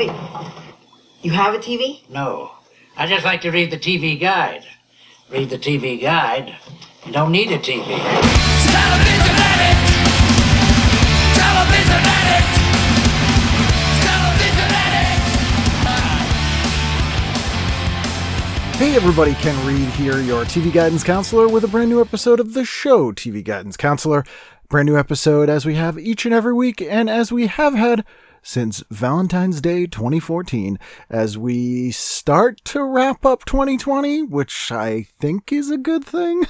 Wait, you have a TV? No. I just like to read the TV guide. Read the TV guide. You don't need a TV. Television addict! Television addict! Television addict! Hey everybody, Ken Reed here, your TV Guidance Counselor, with a brand new episode of the show TV Guidance Counselor. Brand new episode as we have each and every week, and as we have had since Valentine's Day 2014, as we start to wrap up 2020, which I think is a good thing.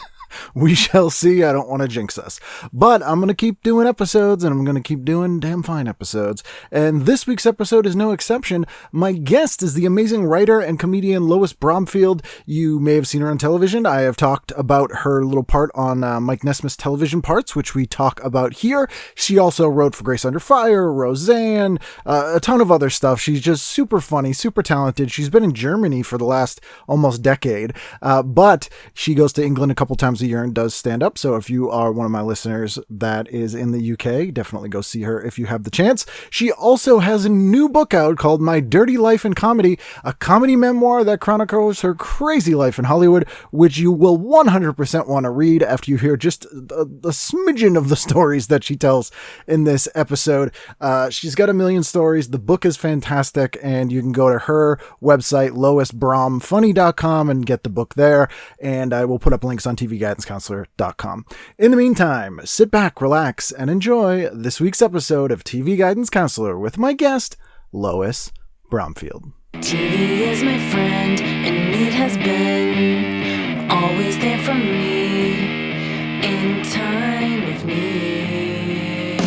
We shall see. I don't want to jinx us. But I'm going to keep doing episodes, and I'm going to keep doing damn fine episodes. And this week's episode is no exception. My guest is the amazing writer and comedian Lois Bromfield. You may have seen her on television. I have talked about her little part on Mike Nesmith's Television Parts, which we talk about here. She also wrote for Grace Under Fire, Roseanne, a ton of other stuff. She's just super funny, super talented. She's been in Germany for the last almost decade, but she goes to England a couple times a year and does stand up. So if you are one of my listeners that is in the UK, definitely go see her if you have the chance. She also has a new book out called My Dirty Life in Comedy, a comedy memoir that chronicles her crazy life in Hollywood, which you will 100% want to read after you hear just a smidgen of the stories that she tells in this episode. She's got a million stories. The book is fantastic, and you can go to her website, loisbromfunny.com, and get the book there. And I will put up links on tvguidancecounselor.com. In the meantime, sit back, relax, and enjoy this week's episode of TV Guidance Counselor with my guest, Lois Bromfield. TV is my friend, and it has been always there for me in time of need.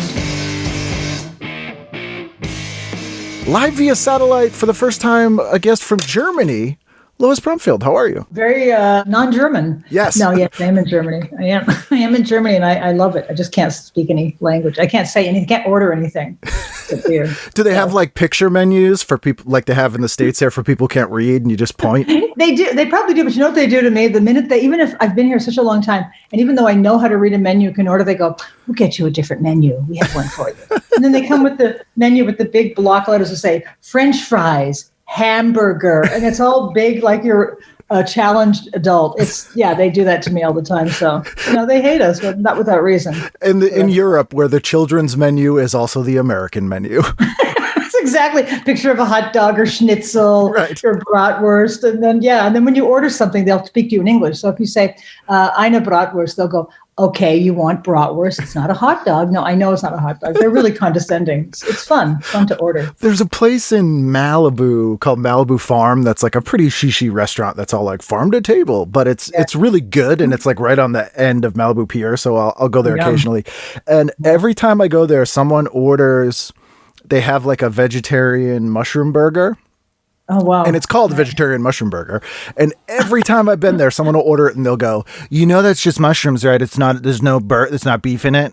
Live via satellite for the first time, a guest from Germany, Lois Bromfield. How are you? Very non-German. Yes. No, yes, I am in Germany. I am in Germany, and I love it. I just can't speak any language. I can't say anything. Can't order anything. It's weird. Do they have like picture menus for people like they have in the States here for people who can't read and you just point? They do. They probably do. But you know what they do to me? The minute even if I've been here such a long time, and even though I know how to read a menu, can order, they go, "We'll get you a different menu. We have one for you." And then they come with the menu with the big block letters that say French fries, hamburger, and it's all big like you're a challenged adult. They do that to me all the time. So, they hate us, but not without reason. In Europe, where the children's menu is also the American menu. That's exactly. Picture of a hot dog or schnitzel, right, or bratwurst. And then when you order something, they'll speak to you in English. So if you say, eine Bratwurst, they'll go, okay, you want bratwurst. It's not a hot dog. No, I know it's not a hot dog. They're really condescending. It's fun to order. There's a place in Malibu called Malibu Farm that's like a pretty shishi restaurant that's all like farm to table, but it's really good, and it's like right on the end of Malibu Pier, so I'll go there occasionally. And every time I go there, someone orders, they have like a vegetarian mushroom burger. Oh, wow. And it's called vegetarian mushroom burger. And every time I've been there, someone will order it and they'll go, that's just mushrooms, right? It's not, there's no it's not beef in it.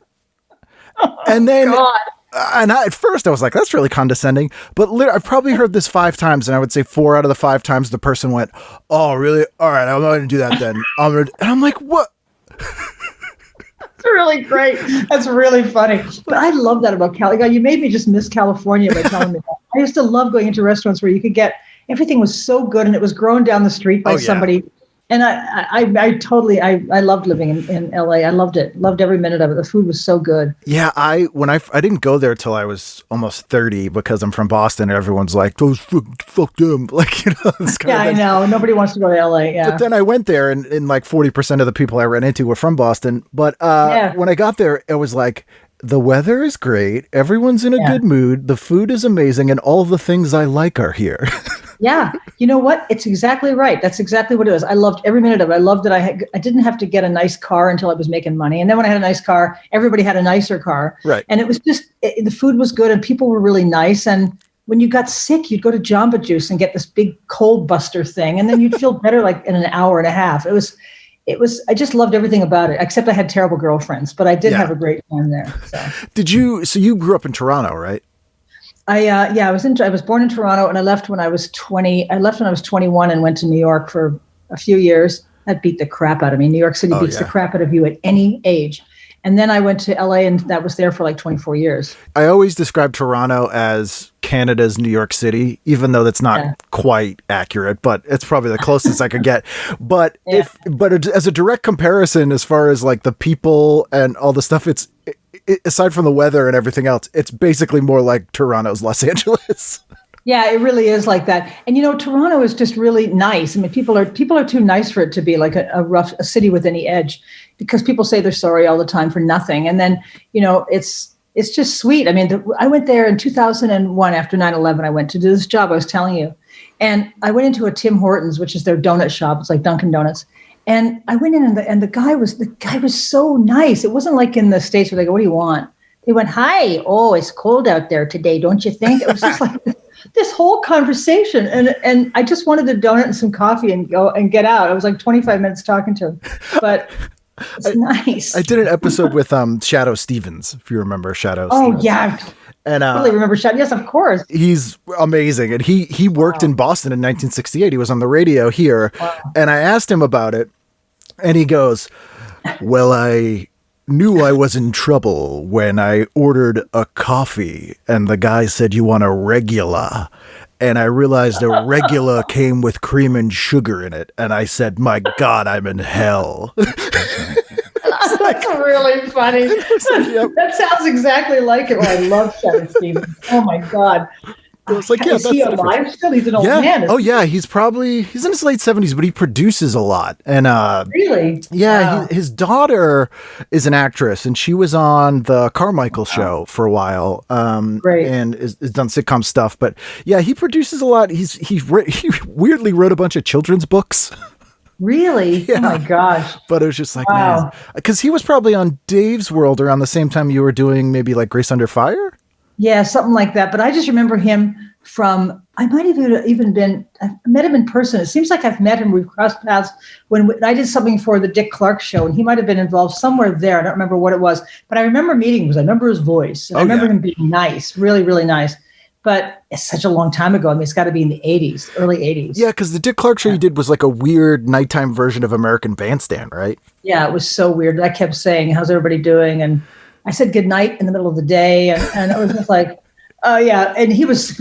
Oh, and then, God. At first I was like, that's really condescending. But I've probably heard this 5 times, and I would say 4 out of the 5 times the person went, oh, really? All right, I'm going to do that then. And I'm like, what? That's really great. That's really funny. But I love that about Cali. You made me just miss California by telling me that. I used to love going into restaurants where you could get, everything was so good, and it was grown down the street by somebody. And I totally loved living in LA. I loved it. Loved every minute of it. The food was so good. Yeah. I didn't go there till I was almost 30 because I'm from Boston, and everyone's like, those fuck them. Like, I know. Nobody wants to go to LA. Yeah. But then I went there, and like 40% of the people I ran into were from Boston. But when I got there, it was like, the weather is great. Everyone's in a good mood. The food is amazing. And all the things I like are here. Yeah. You know what? It's exactly right. That's exactly what it was. I loved every minute of it. I loved that I didn't have to get a nice car until I was making money. And then when I had a nice car, everybody had a nicer car. Right. And it was just, the food was good and people were really nice. And when you got sick, you'd go to Jamba Juice and get this big cold buster thing. And then you'd feel better like in an hour and a half. It was, I just loved everything about it, except I had terrible girlfriends, but I did have a great time there. So you grew up in Toronto, right? I was born in Toronto, and I left when I was 20. I left when I was 21 and went to New York for a few years. That beat the crap out of me. New York City beats the crap out of you at any age. And then I went to LA, and that was there for like 24 years. I always describe Toronto as Canada's New York City, even though that's not quite accurate, but it's probably the closest I could get. But as a direct comparison, as far as like the people and all the stuff, it's aside from the weather and everything else, it's basically more like Toronto's Los Angeles. Yeah, it really is like that. And, Toronto is just really nice. I mean, people are too nice for it to be like a city with any edge, because people say they're sorry all the time for nothing. And then, it's just sweet. I mean, I went there in 2001 after 9/11. I went to do this job I was telling you. And I went into a Tim Hortons, which is their donut shop. It's like Dunkin' Donuts. And I went in, and the guy was so nice. It wasn't like in the States where they go, "What do you want?" They went, "Hi, oh, it's cold out there today, don't you think?" It was just like this whole conversation. And I just wanted a donut and some coffee and go and get out. I was like 25 minutes talking to him. But it's nice. I did an episode with Shadow Stevens, if you remember Shadow Stevens. Oh, yeah. And I really remember Shadow. Yes, of course. He's amazing. And he worked in Boston in 1968. He was on the radio here. Wow. And I asked him about it. And he goes, "Well, I knew I was in trouble when I ordered a coffee and the guy said, 'You want a regular?' And I realized a regular came with cream and sugar in it. And I said, 'My God, I'm in hell.'" That's really funny. That sounds exactly like it. I love Shadow Stevens. Oh my God. It's like, is he alive still? He's an old man. Oh yeah, he's in his late 70s, but he produces a lot. And really, yeah, his daughter is an actress, and she was on the Carmichael show for a while. Great, and has done sitcom stuff. But yeah, he produces a lot. He weirdly wrote a bunch of children's books. Really? Yeah. Oh my gosh. But it was just like, man, because he was probably on Dave's World around the same time you were doing maybe like Grace Under Fire. Yeah, something like that. But I just remember him from, I might have even I met him in person. It seems like I've met him. We've crossed paths when I did something for the Dick Clark show, and he might have been involved somewhere there. I don't remember what it was, but I remember meeting him because I remember his voice. And I remember him being nice, really, really nice. But it's such a long time ago. I mean, it's got to be in the 80s, early 80s. Yeah, because the Dick Clark show you did was like a weird nighttime version of American Bandstand, right? Yeah, it was so weird. I kept saying, "How's everybody doing?" And I said good night in the middle of the day. And it was just like, oh yeah. And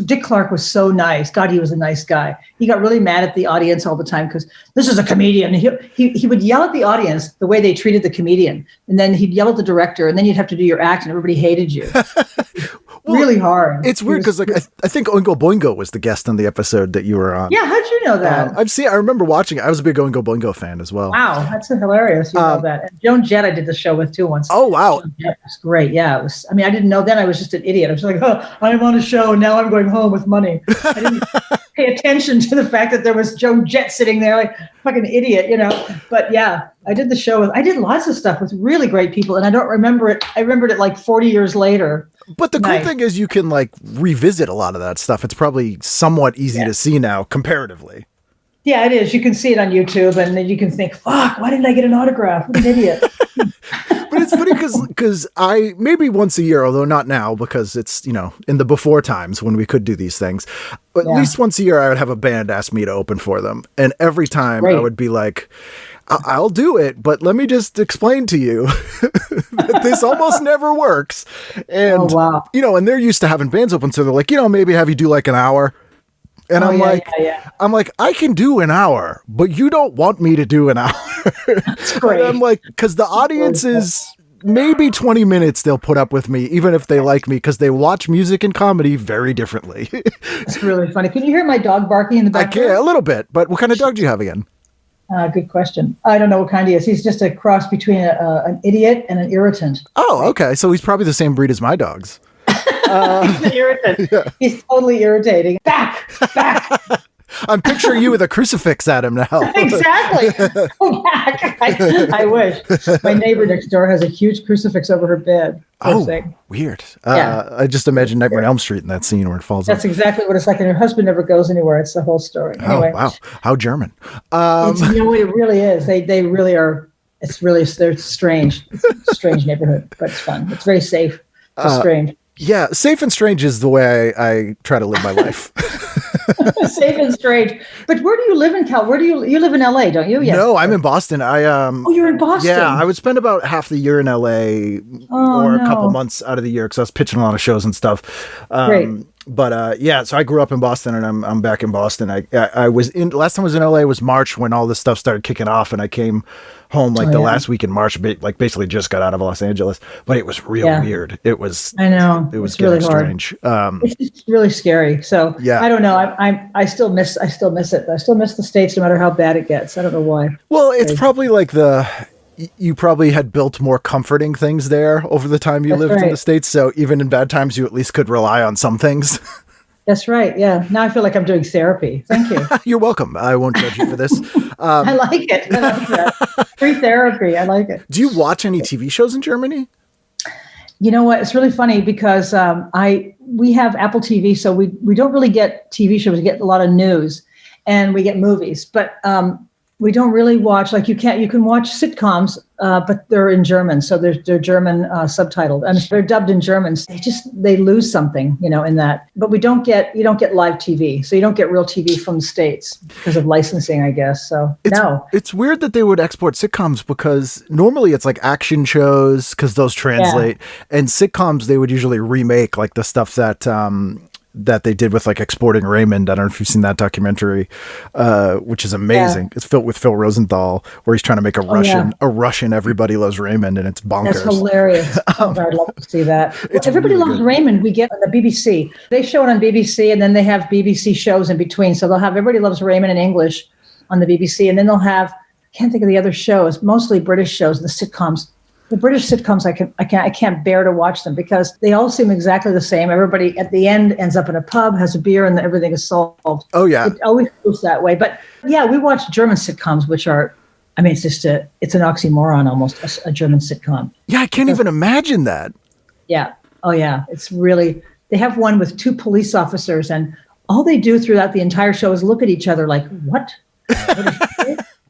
Dick Clark was so nice. God, he was a nice guy. He got really mad at the audience all the time because this is a comedian. He would yell at the audience the way they treated the comedian. And then he'd yell at the director, and then you'd have to do your act and everybody hated you. Well, really hard. It's weird because I think Oingo Boingo was the guest on the episode that you were on. Yeah, how'd you know that? I remember watching it. I was a big Oingo Boingo fan as well. Wow, that's hilarious. You know that. And Joan Jett I did the show with too once. Oh wow, Joan Jett was great. Yeah, it was. I mean, I didn't know then. I was just an idiot. I was like, oh, I'm on a show and now I'm going home with money. I didn't pay attention to the fact that there was Joan Jett sitting there like fucking idiot, But yeah, I did the show. I did lots of stuff with really great people, and I don't remember it. I remembered it like 40 years later. But the cool thing is you can like revisit a lot of that stuff. It's probably somewhat easy to see now comparatively. Yeah, it is. You can see it on YouTube, and then you can think, fuck, why didn't I get an autograph? What an idiot. But it's funny because I, maybe once a year, although not now because it's, in the before times when we could do these things, but at least once a year I would have a band ask me to open for them. And every time I would be like, I'll do it, but let me just explain to you that this almost never works. And, and they're used to having bands open. So they're like, maybe have you do like an hour. And I'm like, I can do an hour, but you don't want me to do an hour. That's great. And I'm like, because the audience is maybe 20 minutes they'll put up with me, even if they like me, because they watch music and comedy very differently. It's really funny. Can you hear my dog barking in the background? I can, a little bit, but what kind of dog do you have again? Good question. I don't know what kind he is. He's just a cross between an idiot and an irritant. Oh, okay. So he's probably the same breed as my dogs. He's an irritant. Yeah. He's totally irritating. Back. I'm picturing you with a crucifix at him now. Exactly. Go back. I wish. My neighbor next door has a huge crucifix over her bed. Weird. I just imagine Nightmare on Elm Street in that scene where it falls That's exactly what it's like. And her husband never goes anywhere. It's the whole story. Anyway. Oh, wow. How German. It really is. They really are. They're strange. It's a strange neighborhood, but it's fun. It's very safe. It's strange. Yeah, safe and strange is the way I try to live my life. Safe and strange. But where do you live in Cal? Where do you live in LA, don't you? Yes. No, I'm in Boston. Oh, you're in Boston. Yeah, I would spend about half the year in LA or a couple months out of the year because I was pitching a lot of shows and stuff. Great. But yeah, so I grew up in Boston and I'm back in Boston. I was in, last time I was in LA was March when all this stuff started kicking off, and I came home like the last week in March, like basically just got out of Los Angeles, but it was real weird. It was, I know, it was really strange. It's just really scary. So I don't know. I still miss it. I still miss the States no matter how bad it gets. I don't know why. Well, it's probably like you probably had built more comforting things there over the time you lived in the States. So even in bad times, you at least could rely on some things. That's right. Yeah. Now I feel like I'm doing therapy. Thank you. You're welcome. I won't judge you for this. I like it. I like that. Free therapy. I like it. Do you watch any TV shows in Germany? You know what? It's really funny because we have Apple TV, so we don't really get TV shows. We get a lot of news, and we get movies, but we don't really watch, like you can watch sitcoms, but they're in German. So they're German subtitled, and they're dubbed in German. They lose something, in that, but you don't get live TV. So you don't get real TV from the States because of licensing, I guess. So it's weird that they would export sitcoms because normally it's like action shows because those translate, and sitcoms, they would usually remake like the stuff that they did with like Exporting Raymond. I don't know if you've seen that documentary, which is amazing. It's filled with Phil Rosenthal, where he's trying to make a Russian Everybody Loves Raymond, and it's bonkers. That's hilarious. I'd love to see that. Everybody really Loves Raymond, we get on the BBC. They show it on BBC, and then they have BBC shows in between. So they'll have Everybody Loves Raymond in English on the BBC, and then they'll have, I can't think of the other shows, mostly British shows, the sitcoms. The British sitcoms, I can't bear to watch them because they all seem exactly the same. Everybody at the end ends up in a pub, has a beer, and everything is solved. Oh yeah, it always goes that way. But yeah, we watch German sitcoms, which are, it's just it's an oxymoron almost, a German sitcom. Yeah, I can't even imagine that. Yeah. Oh yeah, it's really. They have one with two police officers, and all they do throughout the entire show is look at each other like, what?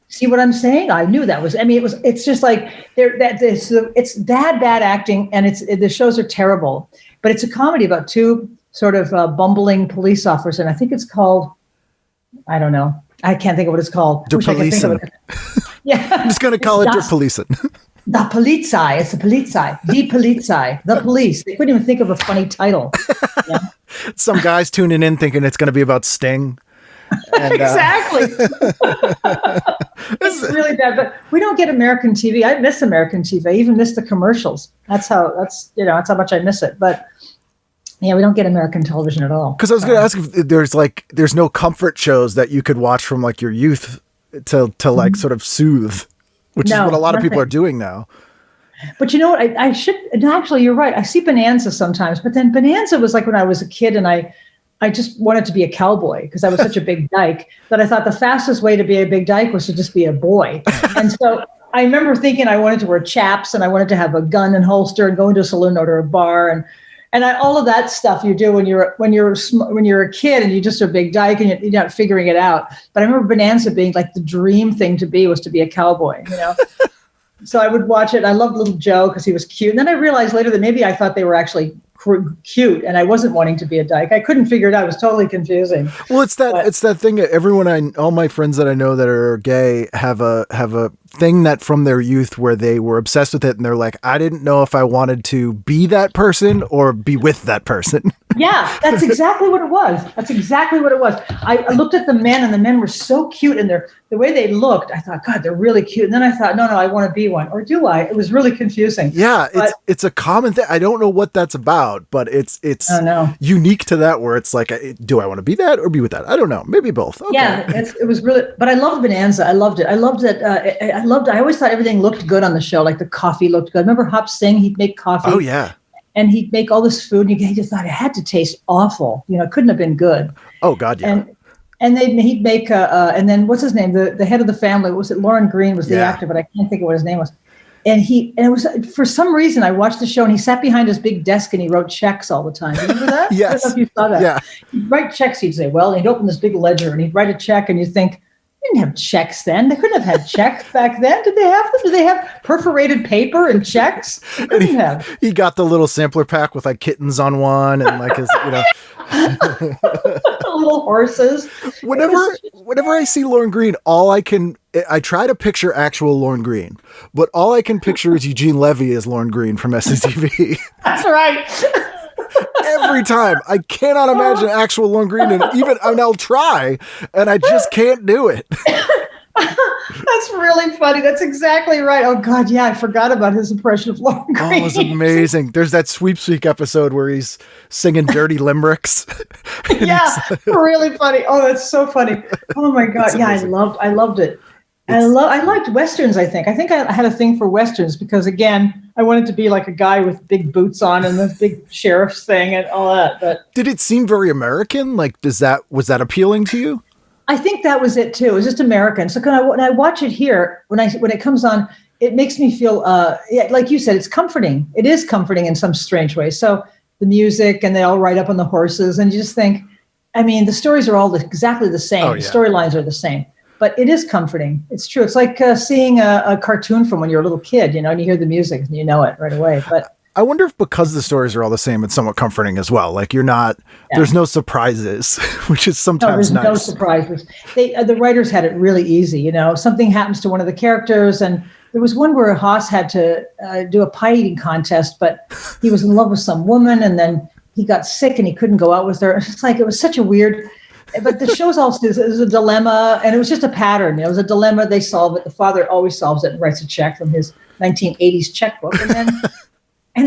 See what I'm saying? I knew that was. It's just like it's bad acting, and the shows are terrible. But it's a comedy about two sort of bumbling police officers, and I think it's called. I don't know. I can't think of what it's called. Der Polizei. Yeah, I'm just going to call it Der Polizei. The Polizei. It's the Polizei. Die Polizei. The police. They couldn't even think of a funny title. Yeah. Some guys tuning in thinking it's going to be about Sting. And, exactly. It's really bad, but we don't get American TV. I miss American TV. I even miss the commercials. That's how much I miss it. But yeah, we don't get American television at all. Because I was going to ask if there's no comfort shows that you could watch from like your youth to like sort of soothe, which is what a lot of people are doing now. But you know what? I should, and actually, you're right. I see Bonanza sometimes, but then Bonanza was like when I was a kid, and I just wanted to be a cowboy because I was such a big dyke that I thought the fastest way to be a big dyke was to just be a boy. And so I remember thinking I wanted to wear chaps and I wanted to have a gun and holster and go into a saloon or a bar and all of that stuff you do when you're a kid and you're just a big dyke and you're not figuring it out. But I remember Bonanza being like the dream thing to be was to be a cowboy, So I would watch it. I loved Little Joe because he was cute. And then I realized later that maybe I thought they were actually cute and I wasn't wanting to be a dyke. I couldn't figure it out. It was totally confusing. Well, it's that thing that all my friends that I know that are gay have a thing that from their youth where they were obsessed with it and they're like, I didn't know if I wanted to be that person or be with that person. Yeah, that's exactly what it was. I looked at the men and the men were so cute and the way they looked, I thought, God, they're really cute. And then I thought, no, I want to be one. Or do I? It was really confusing. Yeah, it's a common thing. I don't know what that's about, but it's unique to that where it's like, do I want to be that or be with that? I don't know. Maybe both. Okay. Yeah, it was really, but I loved Bonanza. I loved it. I loved it. I always thought everything looked good on the show. Like the coffee looked good. Remember Hop Sing? He'd make coffee. Oh, yeah. And he'd make all this food, and he just thought it had to taste awful. It couldn't have been good. Oh God, yeah. And he'd make and then what's his name? The head of the family, was it Lorne Greene was the actor, but I can't think of what his name was. And it was for some reason I watched the show, and he sat behind his big desk and he wrote checks all the time. Remember that? Yes. I don't know if you saw that. Yeah. He'd write checks. He'd say, "Well," and he'd open this big ledger and he'd write a check, and you think, they didn't have checks then. They couldn't have had checks back then. Did they have them? Did they have perforated paper and checks? They couldn't have. He got the little sampler pack with like kittens on one and like his, little horses. Whenever I see Lorne Greene, I try to picture actual Lorne Greene, but all I can picture is Eugene Levy as Lorne Greene from SCTV. That's right. Every time. I cannot imagine actual Lorne Greene, and I'll try, and I just can't do it. That's really funny. That's exactly right. Oh God, yeah, I forgot about his impression of Lorne Greene. Oh, it was amazing. There's that Sweepspeak episode where he's singing dirty limericks. Yeah, really funny. Oh, that's so funny. Oh my God, yeah, I loved it. I liked Westerns, I think. I had a thing for Westerns because, again, I wanted to be like a guy with big boots on and the big sheriff's thing and all that. But did it seem very American? Like, was that appealing to you? I think that was it too. It was just American. So when I watch it here, when it comes on, it makes me feel, like you said, it's comforting. It is comforting in some strange way. So the music, and they all ride up on the horses, and you just think, I mean, the stories are all exactly the same. Oh, yeah. The storylines are the same. But it is comforting. It's true. It's like seeing a cartoon from when you're a little kid, and you hear the music and you know it right away. But I wonder if because the stories are all the same, it's somewhat comforting as well. Like there's no surprises, which is sometimes nice. No surprises. The writers had it really easy. Something happens to one of the characters, and there was one where Haas had to do a pie eating contest, but he was in love with some woman, and then he got sick and he couldn't go out with her. It's like, it was such a weird. But the show's also, it was a dilemma, and it was just a pattern. It was a dilemma. They solve it. The father always solves it and writes a check from his 1980s checkbook, and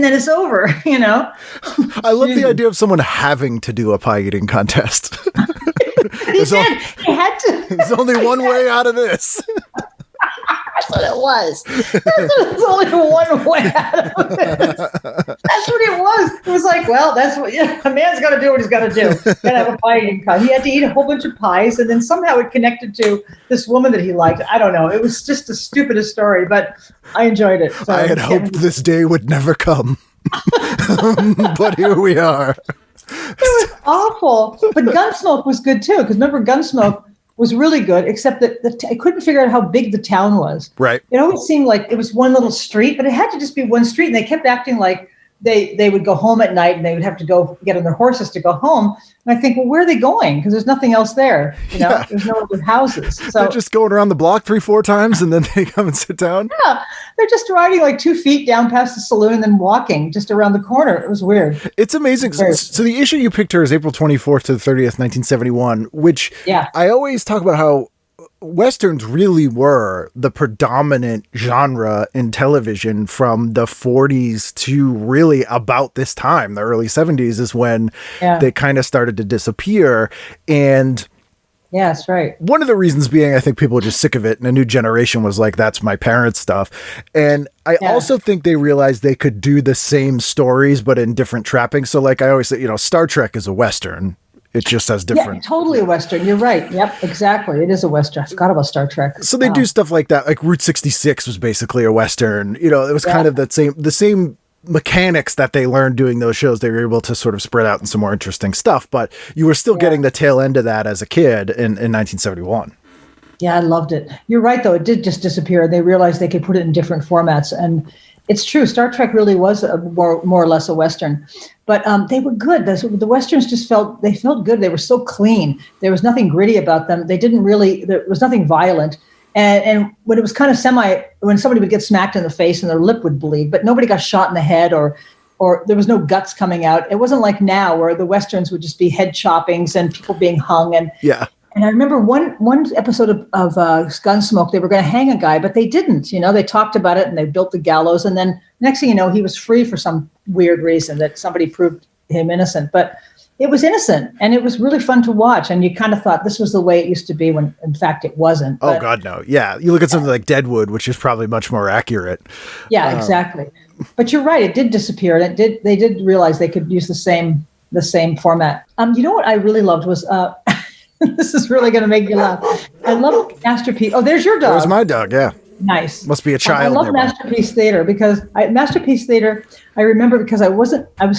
then it's over. I love the idea of someone having to do a pie eating contest. He had to. There's only one way out of this. That's what it was. There's only one way out of it. That's what it was. It was like, well, that's what a man's got to do what he's got to do. Got to have a pie eating contest. He had to eat a whole bunch of pies, and then somehow it connected to this woman that he liked. I don't know. It was just the stupidest story, but I enjoyed it. So, I had hoped this day would never come, but here we are. It was awful. But Gunsmoke was good too, because remember, Gunsmoke was really good, except that I couldn't figure out how big the town was. Right. It always seemed like it was one little street, but it had to just be one street. And they kept acting like they would go home at night and they would have to go get on their horses to go home. And I think, well, where are they going? Because there's nothing else there. There's no other houses. So they're just going around the block 3-4 times and then they come and sit down. Yeah. They're just riding like 2 feet down past the saloon and then walking just around the corner. It was weird. It's amazing. So the issue you picked here is April 24th to the 30th, 1971, which I always talk about how Westerns really were the predominant genre in television from the 40s to really about this time. The early 70s is when they kind of started to disappear. And yeah, that's right. One of the reasons being, I think people were just sick of it, and a new generation was like, that's my parents' stuff. And I also think they realized they could do the same stories, but in different trappings. So like I always say, Star Trek is a Western. It just has different. Yeah, totally a Western. You're right. Yep, exactly. It is a Western. I forgot about Star Trek. So they do stuff like that. Like Route 66 was basically a Western. It was kind of the same mechanics that they learned doing those shows. They were able to sort of spread out in some more interesting stuff, but you were still getting the tail end of that as a kid in 1971. Yeah, I loved it. You're right, though. It did just disappear. They realized they could put it in different formats. And it's true. Star Trek really was more or less a Western. But they were good. The Westerns just felt good. They were so clean. There was nothing gritty about them. There was nothing violent. And when it was kind of when somebody would get smacked in the face and their lip would bleed, but nobody got shot in the head or there was no guts coming out. It wasn't like now where the Westerns would just be head choppings and people being hung. And I remember one episode of Gunsmoke, they were going to hang a guy, but they didn't. They talked about it and they built the gallows. And then next thing you know, he was free for some weird reason that somebody proved him innocent. But it was innocent and it was really fun to watch. And you kind of thought this was the way it used to be when in fact it wasn't. Oh, God, no. Yeah. You look at something like Deadwood, which is probably much more accurate. Yeah, exactly. But you're right. It did disappear. And they did realize they could use the same format. What I really loved was, this is really going to make you laugh. I love Masterpiece. Oh, there's your dog. There's my dog. Yeah. Nice. Must be a child. I love Masterpiece Theater because Masterpiece Theater, I remember because I was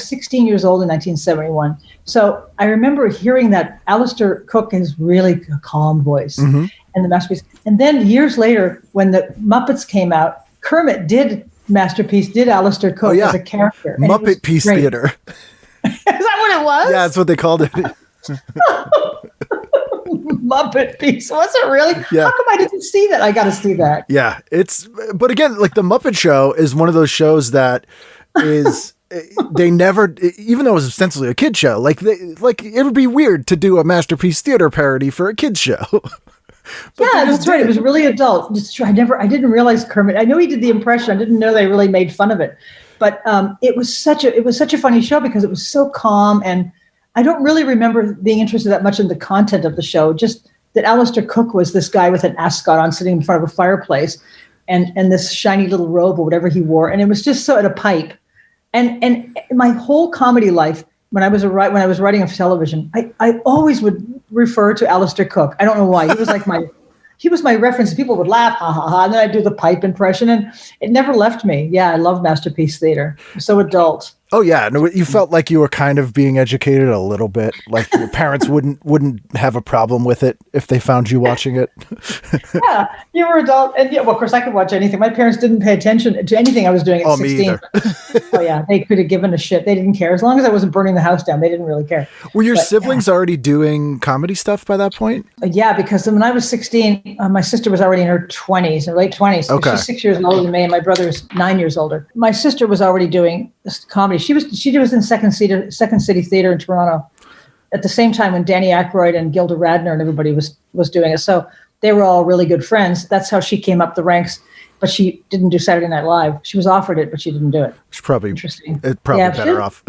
16 years old in 1971. So I remember hearing that Alistair Cook has really a calm voice and the Masterpiece. And then years later, when the Muppets came out, Kermit did Alistair Cook as a character. Muppet Piece Theater. Is that what it was? Yeah, that's what they called it. Muppet piece. Was it really? Yeah. How come I didn't see that? I got to see that. Yeah, but again, like the Muppet Show is one of those shows that is, they never, even though it was ostensibly a kid show, like it would be weird to do a Masterpiece Theater parody for a kid's show. Yeah, that's right. It was really adult. It's true. I didn't realize Kermit. I knew he did the impression. I didn't know they really made fun of it. But it was such a funny show because it was so calm, and I don't really remember being interested that much in the content of the show. Just that Alistair Cook was this guy with an ascot on, sitting in front of a fireplace, and this shiny little robe or whatever he wore, and it was just so at a pipe. And my whole comedy life, when I was writing for television, I always would refer to Alistair Cook. I don't know why. He was my reference. People would laugh, ha, ha, ha. And then I'd do the pipe impression, and it never left me. Yeah, I love Masterpiece Theater. So adult. Oh yeah, no, you felt like you were kind of being educated a little bit. Like your parents wouldn't have a problem with it if they found you watching it. Yeah, you were adult, and yeah, well, of course, I could watch anything. My parents didn't pay attention to anything I was doing at 16. Me either. Oh yeah, they could have given a shit. They didn't care as long as I wasn't burning the house down. They didn't really care. Were your siblings already doing comedy stuff by that point? Yeah, because when I was 16, my sister was already in her 20s, her late 20s. Okay. She's 6 years older than me, and my brother is 9 years older. My sister was already doing comedy. She was in Second City Theater in Toronto at the same time when Danny Aykroyd and Gilda Radner and everybody was doing it. So they were all really good friends. That's how she came up the ranks. But she didn't do Saturday Night Live. She was offered it, but she didn't do it. It's probably interesting. It's probably better off.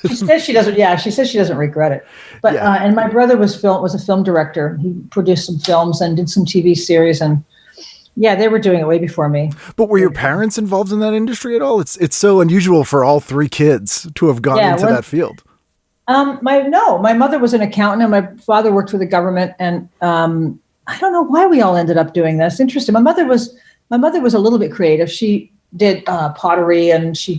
She says she doesn't. Yeah, she says she doesn't regret it. But and my brother was a film director. He produced some films and did some TV series, and yeah, they were doing it way before me. But were your parents involved in that industry at all? It's so unusual for all three kids to have gone into that field. My mother was an accountant, and my father worked for the government, and I don't know why we all ended up doing this. Interesting. My mother was a little bit creative. She did pottery, and she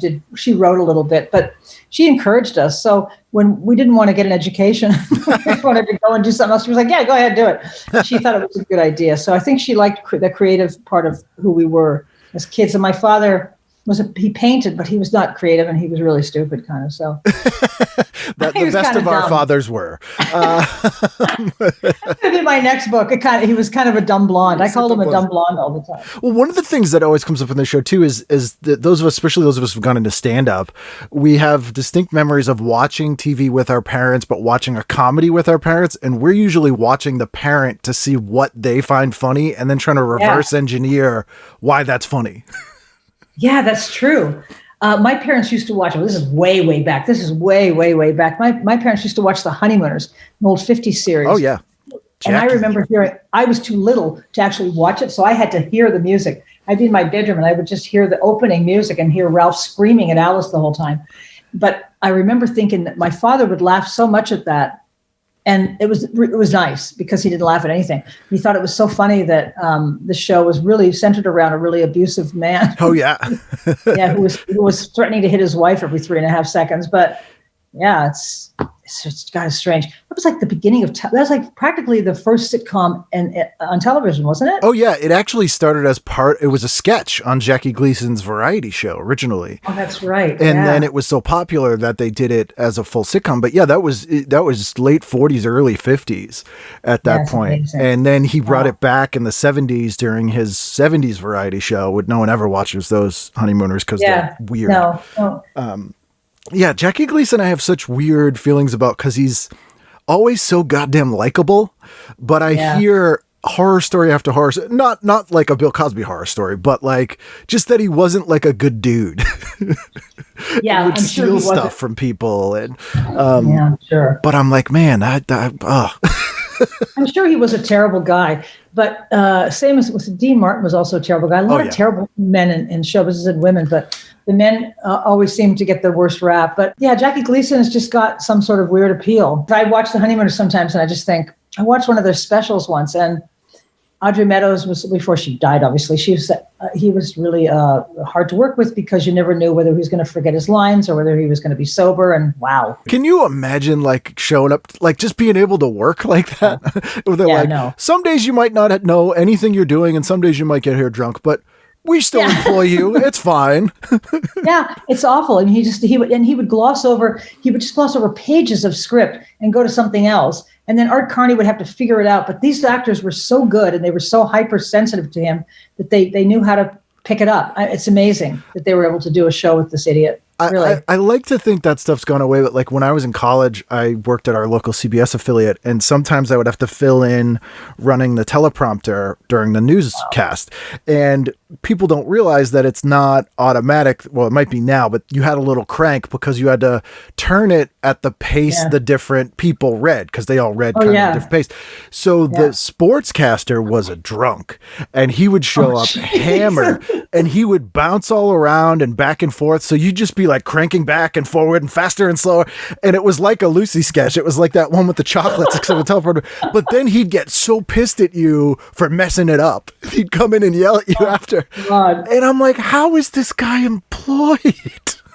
wrote a little bit, but she encouraged us. So when we didn't want to get an education, we wanted to go and do something else. She was like, yeah, go ahead, do it. She thought it was a good idea. So I think she liked the creative part of who we were as kids. And my father he painted, but he was not creative, and he was really stupid kind of. So the best of our fathers were. That's going to be my next book. He was kind of a dumb blonde. I called him a dumb blonde all the time. Well, one of the things that always comes up in the show too is that those of us, especially those of us who've gone into stand-up, we have distinct memories of watching TV with our parents, but watching a comedy with our parents, and we're usually watching the parent to see what they find funny, and then trying to reverse engineer why that's funny. Yeah, that's true. My parents used to watch, this is way, way back. This is way, way, way back. My parents used to watch The Honeymooners, an old 50s series. Oh, yeah. And I remember I was too little to actually watch it, so I had to hear the music. I'd be in my bedroom, and I would just hear the opening music and hear Ralph screaming at Alice the whole time. But I remember thinking that my father would laugh so much at that. And it was nice because he didn't laugh at anything. He thought it was so funny that the show was really centered around a really abusive man. Oh yeah, who was threatening to hit his wife every 3.5 seconds. But yeah, it's kind of strange. That was like the beginning of that was like practically the first sitcom on television, wasn't it? Oh yeah, it actually started as it was a sketch on Jackie Gleason's variety show originally. Oh, that's right. And then it was so popular that they did it as a full sitcom. But yeah, that was late 40s, early 50s at that point. Amazing. And then he brought it back in the 70s during his 70s variety show. No one ever watches those Honeymooners because they're weird. No. Yeah, Jackie Gleason I have such weird feelings about because he's always so goddamn likable, but I hear horror story after horror, not like a Bill Cosby horror story, but like just that he wasn't like a good dude. Yeah, he would steal stuff from people, and sure. But I'm like, man, I'm sure he was a terrible guy, but same as Dean Martin was also a terrible guy. A lot of terrible men in show business and women, but the men always seem to get the worst rap. But yeah, Jackie Gleason has just got some sort of weird appeal. I watch The Honeymooners sometimes, and I just think, I watched one of their specials once, and Audrey Meadows was, before she died, obviously, he was really hard to work with because you never knew whether he was going to forget his lines or whether he was going to be sober. And wow. Can you imagine like showing up, like just being able to work like that? No. Some days you might not know anything you're doing, and some days you might get here drunk, but We still employ you. It's fine. Yeah, it's awful. And he would gloss over pages of script and go to something else. And then Art Carney would have to figure it out. But these actors were so good and they were so hypersensitive to him that they knew how to pick it up. It's amazing that they were able to do a show with this idiot. Really. I like to think that stuff's gone away, but like when I was in college, I worked at our local CBS affiliate, and sometimes I would have to fill in running the teleprompter during the newscast. And people don't realize that it's not automatic. Well, it might be now, but you had a little crank because you had to turn it at the pace the different people read, because they all read kind of a different pace. So the sportscaster was a drunk, and he would show up hammered, and he would bounce all around and back and forth. So you'd just be like cranking back and forward and faster and slower. And it was like a Lucy sketch. It was like that one with the chocolates except the teleprompter. But then he'd get so pissed at you for messing it up. He'd come in and yell at you after. God. And I'm like, how is this guy employed?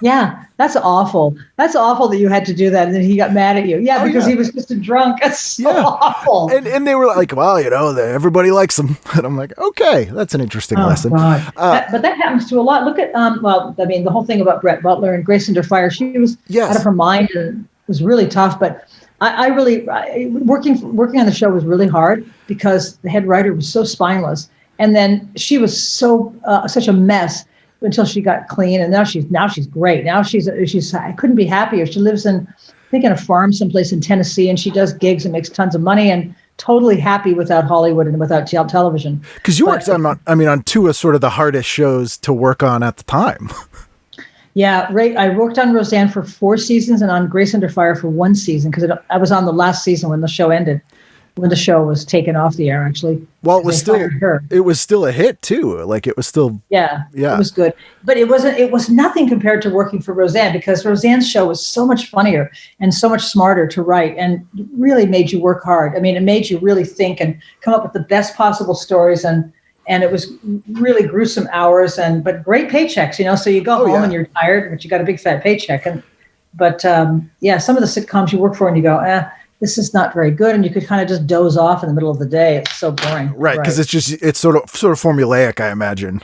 Yeah, that's awful. That's awful that you had to do that and then he got mad at you. Yeah, because he was just a drunk. That's so awful. And they were like, well, everybody likes him. And I'm like, okay, that's an interesting lesson. God. But that happens to a lot. Look at, the whole thing about Brett Butler and Grace Under Fire, she was out of her mind and was really tough. But I really, working on the show was really hard because the head writer was so spineless. And then she was such a mess until she got clean, and now she's great. Now she's I couldn't be happier. She lives in a farm someplace in Tennessee, and she does gigs and makes tons of money, and totally happy without Hollywood and without television. Because you worked on two of sort of the hardest shows to work on at the time. Yeah, right. I worked on Roseanne for 4 seasons and on Grace Under Fire for 1 season because I was on the last season when the show ended. When the show was taken off the air, actually. Well, it was still a hit too. Like it was still, it was good, but it was nothing compared to working for Roseanne, because Roseanne's show was so much funnier and so much smarter to write and really made you work hard. I mean, it made you really think and come up with the best possible stories, and it was really gruesome hours but great paychecks, so you go home and you're tired, but you got a big fat paycheck. But some of the sitcoms you work for and you go, this is not very good, and you could kind of just doze off in the middle of the day. It's so boring, right? Because it's sort of formulaic, I imagine.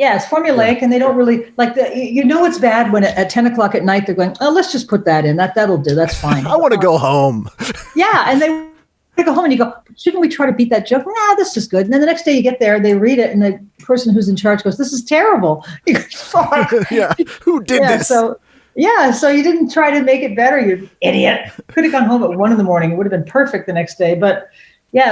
Yeah, it's formulaic, and they don't really like it's bad when at 10 o'clock at night they're going, oh, let's just put that in. That'll do. That's fine. I want to go home. Yeah, and they go home, and you go, shouldn't we try to beat that joke? Nah, this is good. And then the next day you get there, they read it, and the person who's in charge goes, this is terrible. You go, fuck. Yeah, who did this? So you didn't try to make it better, you idiot. Could have gone home at 1 a.m. It would have been perfect the next day. But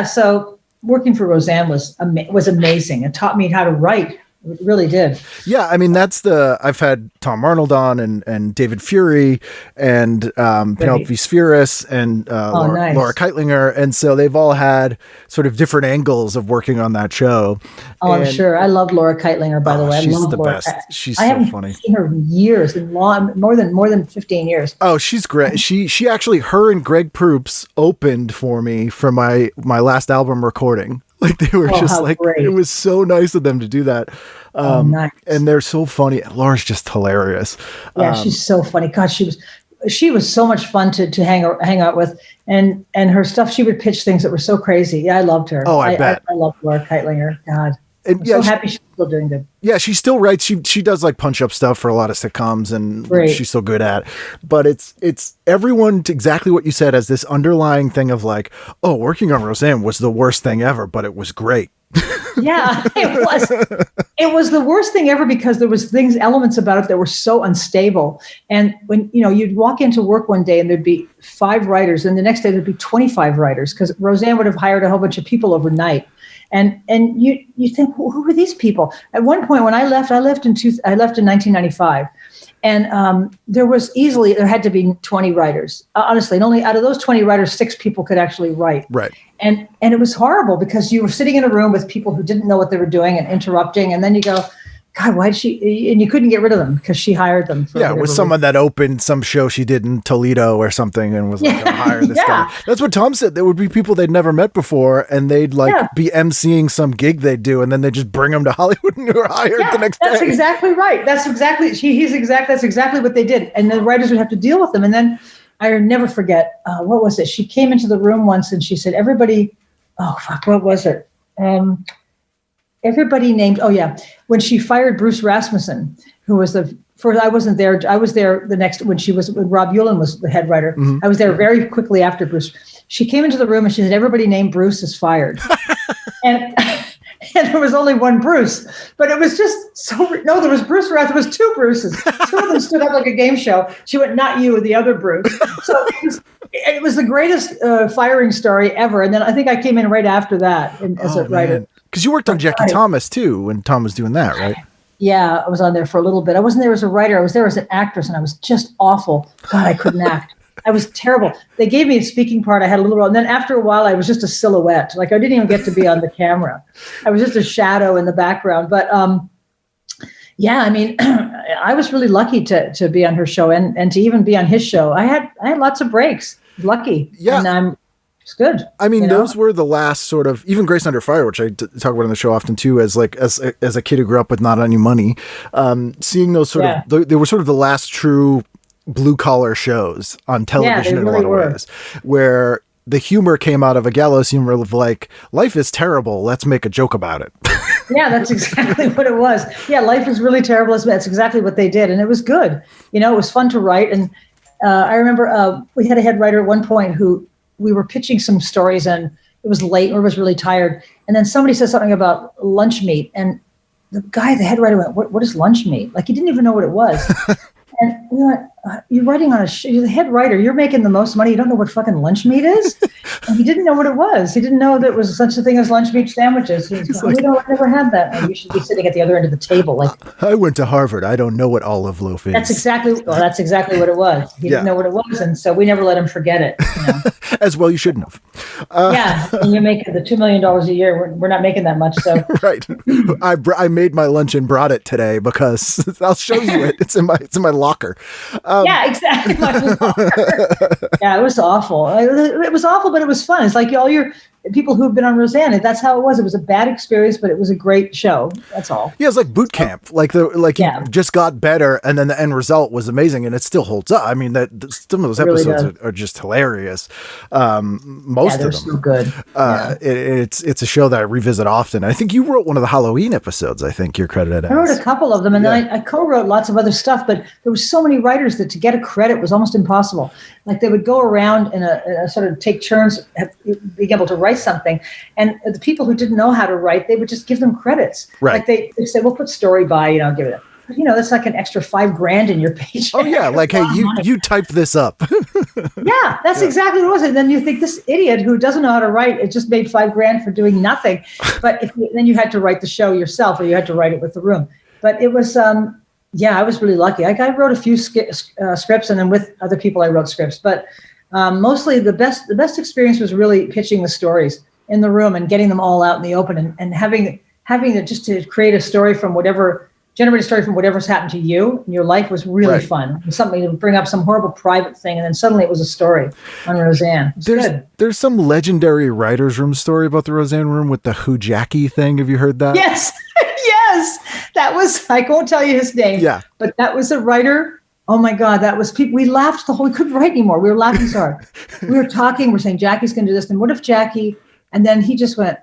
so working for Roseanne was amazing. It taught me how to write. It really did. Yeah, I mean, I've had Tom Arnold on and David Fury and Penelope Spheris and Laura Keitlinger. And so they've all had sort of different angles of working on that show. Oh, I'm sure. I love Laura Keitlinger, by the way. She's love the Laura. best. She's I haven't funny. Seen her in years, more than 15 years. Oh, she's great. She actually, her and Greg Proops opened for me for my last album recording. Like they were just like, great. It was so nice of them to do that. Nice. And they're so funny. Laura's just hilarious. Yeah, she's so funny. God, she was so much fun to hang out with, and her stuff. She would pitch things that were so crazy. Yeah, I loved her. Oh, I bet. I love Laura Keitlinger. God. And I'm so happy she's still doing good. Yeah, she still writes. She does like punch up stuff for a lot of sitcoms, and she's so good at. But it's everyone exactly what you said as this underlying thing of like, oh, working on Roseanne was the worst thing ever, but it was great. Yeah, it was. It was the worst thing ever because there was elements about it that were so unstable. And when you'd walk into work one day and there'd be 5 writers, and the next day there'd be 25 writers because Roseanne would have hired a whole bunch of people overnight. And you think, well, who are these people? At one point when I left in 1995, and there had to be 20 writers, honestly, and only out of those 20 writers, 6 people could actually write. Right. And it was horrible because you were sitting in a room with people who didn't know what they were doing and interrupting, and then you go, God, why did she? And you couldn't get rid of them because she hired them. Yeah, it was someone that opened some show she did in Toledo or something and was like, I'll hire this guy. That's what Tom said. There would be people they'd never met before, and they'd be emceeing some gig they'd do, and then they just bring them to Hollywood and were hired the next day. That's exactly right. That's exactly what they did. And the writers would have to deal with them. And then I'll never forget, what was it? She came into the room once and she said, everybody, oh, fuck, what was it? everybody named, when she fired Bruce Rasmussen, who was the first, I wasn't there. I was there the next, when Rob Hewlin was the head writer. Mm-hmm. I was there very quickly after Bruce. She came into the room and she said, everybody named Bruce is fired. and there was only one Bruce, but it was just there was Bruce Rasmussen. There was two Bruces. Two of them stood up like a game show. She went, not you, the other Bruce. So it was the greatest firing story ever. And then I think I came in right after that as a writer. Because you worked on Jackie Thomas too when Tom was doing that, right? Yeah, I was on there for a little bit. I wasn't there as a writer. I was there as an actress, and I was just awful. God, I couldn't act. I was terrible. They gave me a speaking part. I had a little role. And then after a while, I was just a silhouette. Like I didn't even get to be on the camera. I was just a shadow in the background. But yeah, I mean, I was really lucky to be on her show and to even be on his show. I had lots of breaks. Lucky. Yeah. And it's good. I mean, those were the last sort of, even Grace Under Fire, which I talk about on the show often too, as a kid who grew up with not any money, seeing those sort of, they were sort of the last true blue collar shows on television in a lot of ways, where the humor came out of a gallows humor of like, life is terrible, let's make a joke about it. Yeah, that's exactly what it was. Yeah, life is really terrible. That's exactly what they did. And it was good. It was fun to write. And I remember we had a head writer at one point who we were pitching some stories and it was late or was really tired. And then somebody said something about lunch meat. And the head writer went, what is lunch meat? Like he didn't even know what it was. And we went, you're writing on you're the head writer. You're making the most money. You don't know what fucking lunch meat is? And he didn't know what it was. He didn't know there was such a thing as lunch meat sandwiches. He's like, I've never had that. And you should be sitting at the other end of the table. Like, I went to Harvard. I don't know what olive loaf is. That's exactly what it was. He didn't know what it was. And so we never let him forget it. As well, you shouldn't have. Yeah. And you're making the $2 million a year. We're not making that much. So right. I made my lunch and brought it today because I'll show you it. It's in my locker. Yeah, exactly. Yeah, it was awful. It was awful, but it was fun. It's like all your people who've been on Roseanne. That's how it was. It was a bad experience, but it was a great show. That's all. Yeah, it's like boot camp. It just got better, and then the end result was amazing, and it still holds up. I mean, some of those episodes are just hilarious. Most of them, so good. It's a show that I revisit often. I think you wrote one of the Halloween episodes. I think you're credited as. I wrote a couple of them, and then I co-wrote lots of other stuff. But there was so many writers that to get a credit was almost impossible. Like they would go around in a sort of take turns being able to write something, and the people who didn't know how to write, they would just give them credits. Right. Like they say, we'll put story by, give it. That's like an extra $5,000 in your paycheck. Oh yeah, like hey, you typed this up. Yeah, that's exactly what it was. And then you think this idiot who doesn't know how to write, it just made $5,000 for doing nothing. But then you had to write the show yourself, or you had to write it with the room. But it was, I was really lucky. I wrote a few scripts, and then with other people I wrote scripts. But mostly the best experience was really pitching the stories in the room and getting them all out in the open and having to create a story generate a story from whatever's happened to you in your life was really fun. It was something to bring up some horrible private thing, and then suddenly it was a story on Roseanne. There's some legendary writer's room story about the Roseanne room with the Who Jackie thing. Have you heard that? Yes. Yes. That was, I won't tell you his name. Yeah. But that was a writer. Oh my God, that was people. We laughed we couldn't write anymore. We were laughing so hard. We were talking, we're saying, Jackie's going to do this. And what if Jackie, and then he just went,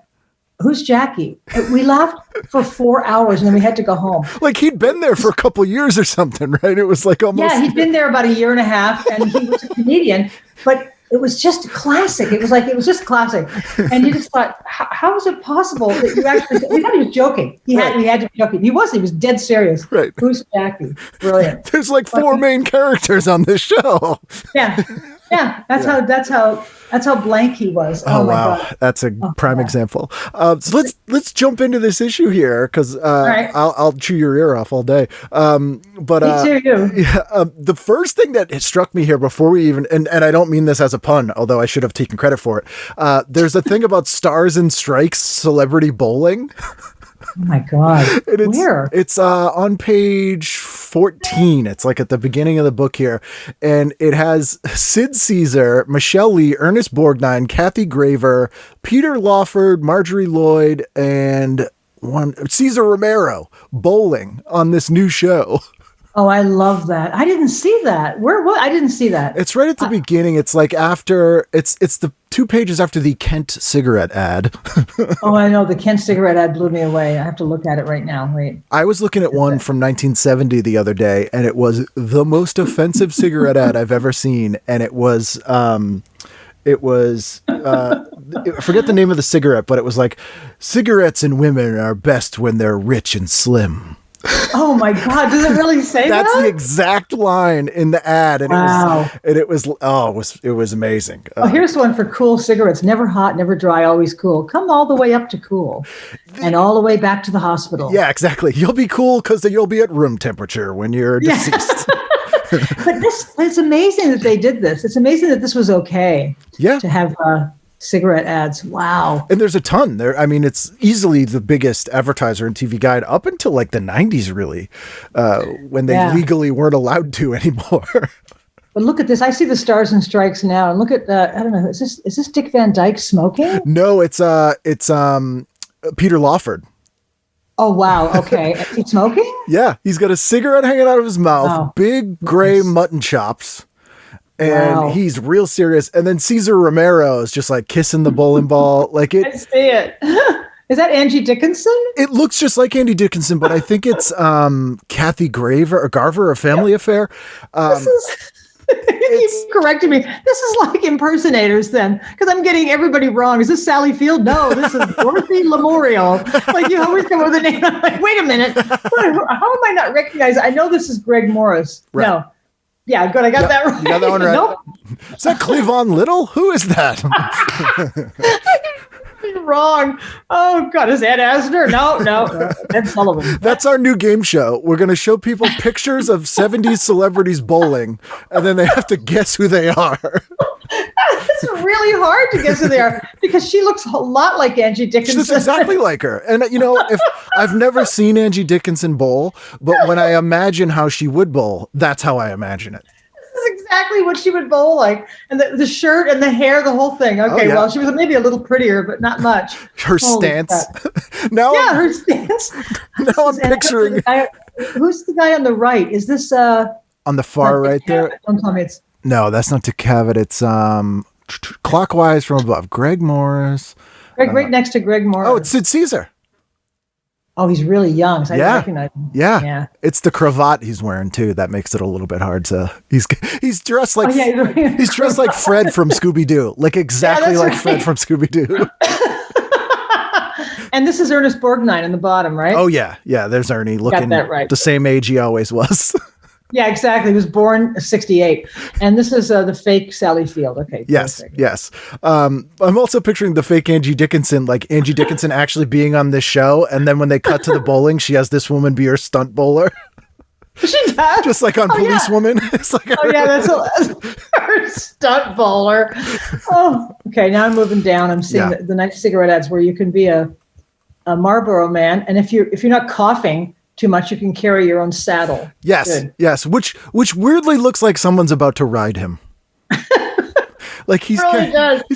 who's Jackie? And we laughed for 4 hours and then we had to go home. Like he'd been there for a couple of years or something, right? It was like almost. Yeah, he'd been there about a year and a half and he was a comedian, but it was just classic. It was just classic. And you just thought, how is it possible that you actually, we thought he was joking. He had to be joking. He was dead serious. Right. Who's Jackie? Brilliant. There's like four main characters on this show. Yeah. Yeah. That's how blank he was. Oh my God. That's a prime example. So let's jump into this issue here because right. I'll chew your ear off all day. Me too. Yeah, the first thing that struck me here before we even and I don't mean this as a pun, although I should have taken credit for it. There's a thing about Stars and Strikes celebrity bowling. Oh my God. Where? It's on page 14. It's like at the beginning of the book here. And it has Sid Caesar, Michelle Lee, Ernest Borgnine, Kathy Graver, Peter Lawford, Marjorie Lloyd, and Cesar Romero bowling on this new show. Oh, I love that. I didn't see that. I didn't see that. It's right at the beginning. It's like after it's the 2 pages after the Kent cigarette ad. Oh, I know. The Kent cigarette ad blew me away. I have to look at it right now. Wait. I was looking at one from 1970 the other day, and it was the most offensive cigarette ad I've ever seen. And I forget the name of the cigarette, but it was like, cigarettes and women are best when they're rich and slim. Oh my God! Does it really say that? That's the exact line in the ad, and it was amazing. Here's one for cool cigarettes: never hot, never dry, always cool. Come all the way up to cool, and all the way back to the hospital. Yeah, exactly. You'll be cool because you'll be at room temperature when you're deceased. But it's amazing that they did this. It's amazing that this was okay. Yeah. To have cigarette ads. Wow. And there's a ton there. I mean, it's easily the biggest advertiser in TV Guide up until like the 90s, really, when they legally weren't allowed to anymore. But look at this. I see the Stars and Stripes now, and look at I don't know. Is this Dick Van Dyke smoking? No, it's Peter Lawford. Oh wow. Okay. Is he smoking? Yeah, he's got a cigarette hanging out of his mouth, big gray mutton chops. And he's real serious. And then Cesar Romero is just like kissing the bowling ball. Like it. I see it. Is that Angie Dickinson? It looks just like Andy Dickinson, but I think it's Kathy Garver, A Family Affair. He's correcting me. This is like impersonators then, because I'm getting everybody wrong. Is this Sally Field? No, this is Dorothy Lamouriel. Like you always come with a name. I'm like, wait a minute. How am I not recognizing? I know this is Greg Morris. Right. No. Yeah, good. I got that right. You got that one right. Nope. Is that Cleavon Little? Who is that? Wrong. Oh, God. Is Ed Asner? No. Ed Sullivan. That's our new game show. We're going to show people pictures of 70s celebrities bowling, and then they have to guess who they are. It's really hard to guess who they are because she looks a lot like Angie Dickinson. She looks exactly like her. And, if I've never seen Angie Dickinson bowl, but when I imagine how she would bowl, that's how I imagine it. This is exactly what she would bowl like. And the shirt and the hair, the whole thing. Okay, well, she was maybe a little prettier, but not much. Her stance. Her stance. Now I'm picturing. Who's the guy on the right? Is this... on the far right there? Don't tell me it's... No, that's not Dick Cavett. It's clockwise from above. Greg Morris. Right next to Greg Morris. Oh, it's Sid Caesar. Oh, he's really young. So I didn't recognize him. Yeah. It's the cravat he's wearing too. That makes it a little bit hard to. He's dressed like he's dressed like Fred from Scooby-Doo, like exactly like Fred from Scooby-Doo. And this is Ernest Borgnine in the bottom, right? Oh yeah. There's Ernie looking the same age he always was. Yeah, exactly. He was born 68. And this is the fake Sally Field. Okay. Yes. I'm also picturing the fake Angie Dickinson, like Angie Dickinson actually being on this show. And then when they cut to the bowling, she has this woman be her stunt bowler. She does. Just like on Policewoman. Yeah. It's like that's her stunt bowler. Oh, okay. Now I'm moving down. I'm seeing the nice cigarette ads where you can be a Marlboro man. And if you're not coughing too much, you can carry your own saddle. Yes. Which weirdly looks like someone's about to ride him. Like he's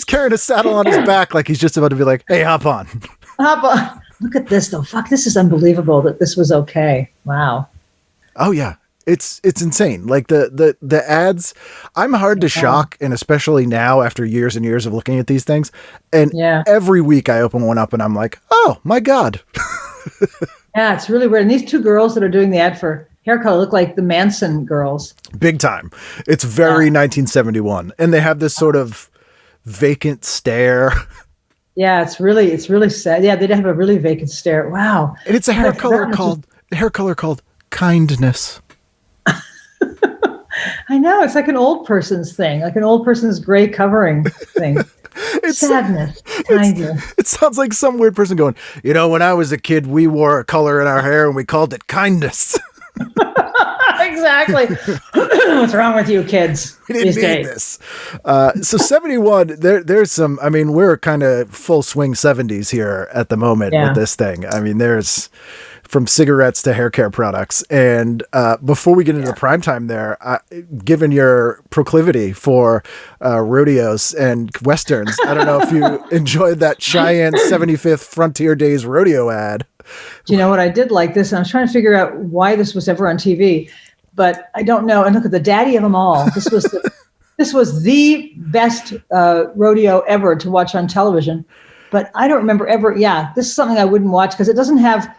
carrying a saddle on his back, like he's just about to be like, "Hey, hop on." Look at this though. Fuck, this is unbelievable that this was okay. Wow. Oh yeah. It's insane. Like the ads, I'm hard to shock, and especially now after years and years of looking at these things. And every week I open one up and I'm like, oh my God. Yeah, it's really weird. And these two girls that are doing the ad for hair color look like the Manson girls. Big time. It's very 1971. And they have this sort of vacant stare. Yeah, it's really sad. Yeah, they have a really vacant stare. Wow. And it's a hair color called kindness. I know. It's like an old person's thing, like an old person's gray covering thing. It's sadness, kindness. It sounds like some weird person going, when I was a kid, we wore a color in our hair and we called it kindness. Exactly. What's wrong with you kids? We didn't need this. So 71, there's some, we're kind of full swing 70s here at the moment with this thing. There's from cigarettes to hair care products. And before we get into the prime time there, given your proclivity for rodeos and Westerns, I don't know if you enjoyed that Cheyenne 75th Frontier Days rodeo ad. Do you know what? I did like this. And I was trying to figure out why this was ever on TV, but I don't know. And look at the daddy of them all. This this was the best rodeo ever to watch on television. But I don't remember ever. Yeah, this is something I wouldn't watch because it doesn't have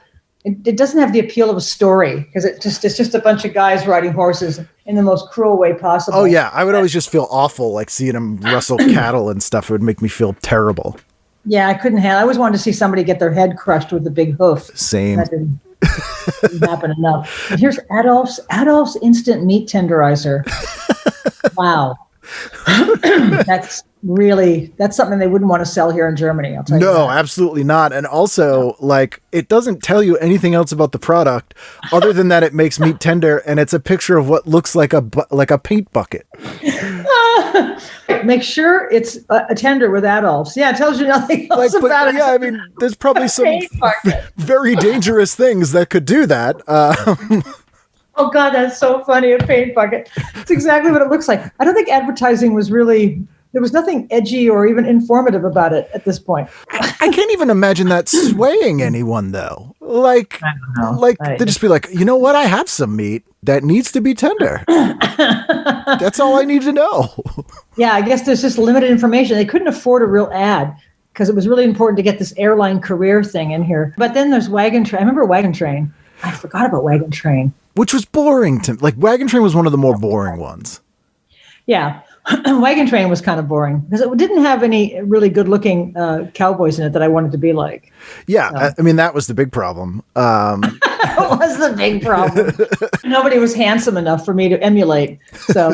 the appeal of a story, because it's just a bunch of guys riding horses in the most cruel way possible. Oh yeah, I would always just feel awful, like seeing them rustle cattle and stuff. It would make me feel terrible. Yeah, I couldn't handle. I always wanted to see somebody get their head crushed with a big hoof. Same. That didn't happen enough. And here's Adolf's instant meat tenderizer. Wow. That's something they wouldn't want to sell here in Germany. I'll tell you. No, absolutely not. And also, like, it doesn't tell you anything else about the product other than that it makes meat tender, and it's a picture of what looks like a paint bucket. Make sure it's a tender with Adolf's. Yeah, it tells you nothing else about it. Yeah, I mean, there's probably some very dangerous things that could do that. Oh God, that's so funny, a paint bucket. It's exactly what it looks like. I don't think advertising was really, there was nothing edgy or even informative about it at this point. I can't even imagine that swaying anyone though. Like they'd just be like, you know what? I have some meat that needs to be tender. That's all I need to know. Yeah, I guess there's just limited information. They couldn't afford a real ad because it was really important to get this airline career thing in here. But then there's Wagon Train. I remember Wagon Train. I forgot about Wagon Train. Which was boring to like Wagon Train was one of the more boring ones. Yeah. Wagon Train was kind of boring because it didn't have any really good looking cowboys in it that I wanted to be like. Yeah. So. I mean, that was the big problem. That was the big problem. Nobody was handsome enough for me to emulate. So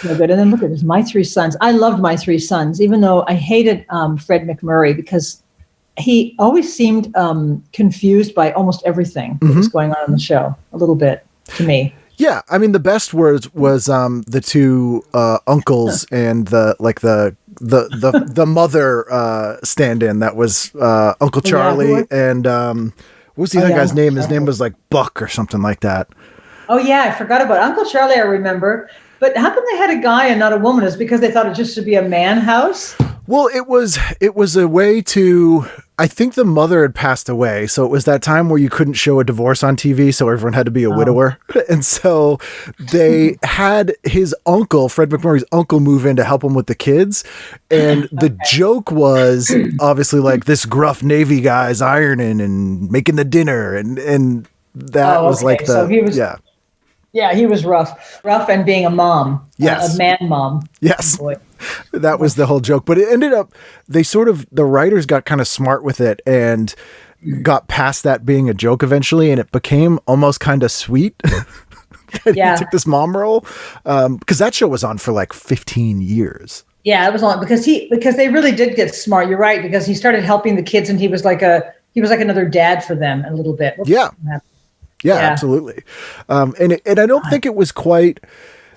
no good. And then look at this, My Three Sons. I loved My Three Sons, even though I hated Fred McMurray because he always seemed confused by almost everything that was going on in the show, a little bit to me. Yeah, I mean the best words was the two uncles and the mother stand-in that was Uncle Charlie and what was the other guy's name? His name was like Buck or something like that. Oh yeah, I forgot about Uncle Charlie. I remember, but how come they had a guy and not a woman? Is because they thought it just should be a man house? Well, it was a way to, I think the mother had passed away. So it was that time where you couldn't show a divorce on TV. So everyone had to be a widower. And so they had his uncle, Fred McMurray's uncle, move in to help him with the kids. And the joke was obviously like this gruff Navy guy's ironing and making the dinner. And that was like the, so he was, yeah, he was rough and being a mom, a man mom. Yes. Boy. That was the whole joke, but it ended up, the writers got kind of smart with it and got past that being a joke eventually. And it became almost kind of sweet. He took this mom role. Cause that show was on for like 15 years. Yeah, it was on because they really did get smart. You're right. Because he started helping the kids and he was like another dad for them a little bit. Yeah, absolutely. And I don't think it was quite,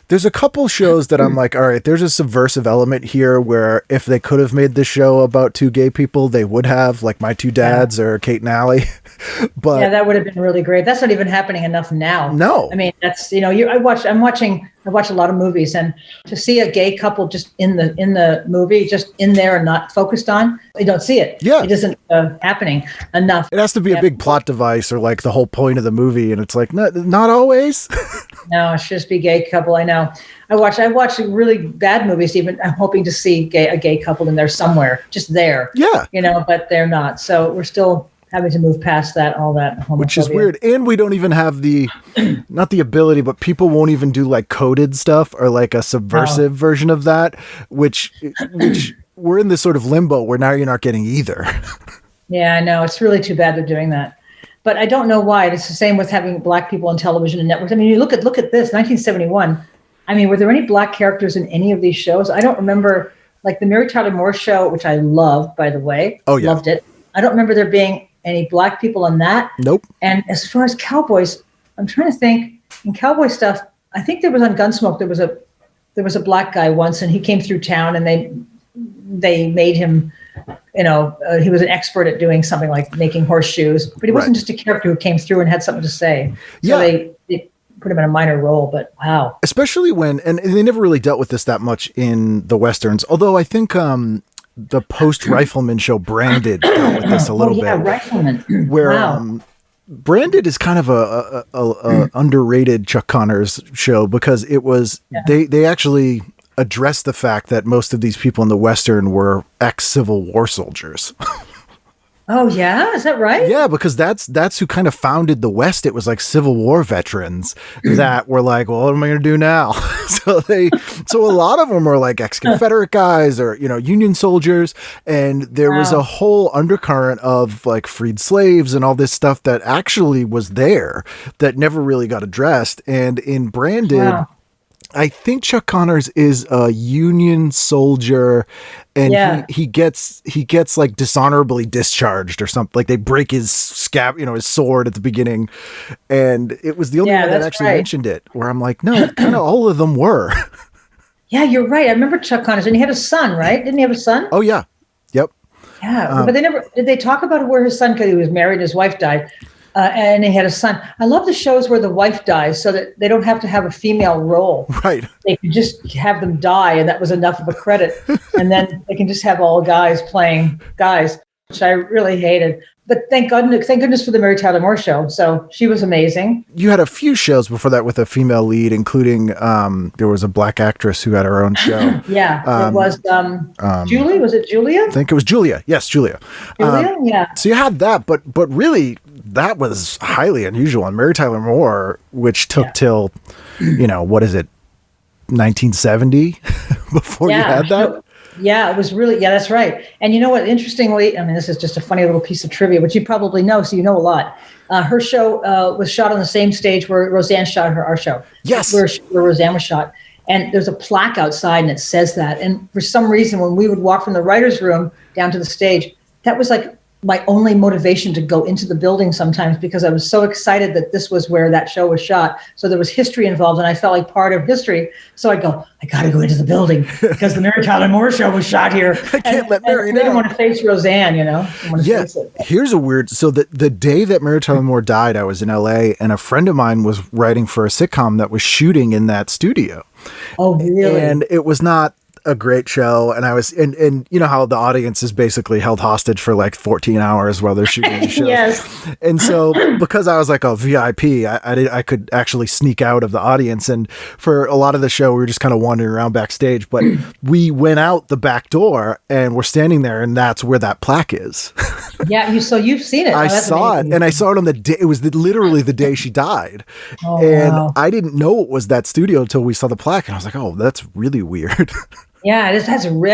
there's a couple shows that I'm like, all right, there's a subversive element here where if they could have made this show about two gay people, they would have, like My Two Dads or Kate and Allie. But yeah, that would have been really great. That's not even happening enough now. No. I mean, that's, I watch a lot of movies, and to see a gay couple just in the movie, just in there and not focused on, you don't see it. Yeah. It isn't happening enough. It has to be a big plot device or like the whole point of the movie. And it's like, not always. No, it should just be gay couple. I know. I watch really bad movies. Even I'm hoping to see a gay couple in there somewhere, just there. Yeah. But they're not. So we're still having to move past all that homophobia. Which is weird. And we don't even have not the ability, but people won't even do like coded stuff or like a subversive version of that, which we're in this sort of limbo where now you're not getting either. Yeah, I know. It's really too bad they're doing that. But I don't know why. It's the same with having black people on television and networks. I mean, you look at this, 1971. I mean, were there any black characters in any of these shows? I don't remember, like the Mary Tyler Moore Show, which I loved, by the way. Oh, yeah. Loved it. I don't remember there being any black people on that. Nope. And as far as cowboys, I'm trying to think. In cowboy stuff, I think there was on Gunsmoke, there was a black guy once, and he came through town, and they made him, he was an expert at doing something like making horseshoes, but he wasn't just a character who came through and had something to say. So they put him in a minor role, but wow. Especially when, and they never really dealt with this that much in the Westerns, although I think the post-Rifleman show Branded dealt with this a little bit. Rifleman. Where wow. Branded is kind of a underrated Chuck Connors show because it was, they actually, address the fact that most of these people in the Western were ex-Civil War soldiers. Oh yeah, is that right? Yeah, because that's who kind of founded the West. It was like Civil War veterans that were like, well, what am I going to do now? so a lot of them were like ex-Confederate guys or, Union soldiers. And there was a whole undercurrent of like freed slaves and all this stuff that actually was there that never really got addressed. And in Branded, I think Chuck Connors is a Union soldier, and he gets like dishonorably discharged or something. Like they break his his sword at the beginning, and it was the only one that actually mentioned it. Where I'm like, no, kind of all of them were. Yeah, you're right. I remember Chuck Connors, and he had a son, right? Didn't he have a son? Oh yeah, yep. Yeah, but did they talk about where his son? Because he was married, and his wife died. And he had a son. I love the shows where the wife dies so that they don't have to have a female role. Right. They can just have them die, and that was enough of a credit. And then they can just have all guys playing guys, which I really hated. But thank goodness for the Mary Tyler Moore Show. So she was amazing. You had a few shows before that with a female lead, including there was a black actress who had her own show. It was Julie. Was it Julia? I think it was Julia. Yes, Julia. Julia, yeah. So you had that, but really that was highly unusual. And Mary Tyler Moore, which took till, what is it, 1970 before you had that? Yeah, it was really, that's right. And you know what, interestingly, I mean, this is just a funny little piece of trivia, which you probably know, so you know a lot. Her show was shot on the same stage where Roseanne shot our show. Yes. Where Roseanne was shot. And there's a plaque outside and it says that. And for some reason, when we would walk from the writer's room down to the stage, that was like my only motivation to go into the building sometimes, because I was so excited that this was where that show was shot. So there was history involved and I felt like part of history. So I'd go, I got to go into the building because the Mary Tyler Moore Show was shot here. I can't let Mary know. I didn't want to face Roseanne, Here's a weird, so the day that Mary Tyler Moore died, I was in LA and a friend of mine was writing for a sitcom that was shooting in that studio. Oh, really? And it was not a great show, and I was and you know how the audience is basically held hostage for like 14 hours while they're shooting the show. Yes. And so because I was like a VIP, I could actually sneak out of the audience, and for a lot of the show we were just kind of wandering around backstage, but we went out the back door and we're standing there, and that's where that plaque is. Yeah, so you've seen it. I saw amazing. it, and I saw it on the day. It was literally the day she died, I didn't know it was that studio until we saw the plaque, and I was like, "Oh, that's really weird." Yeah, it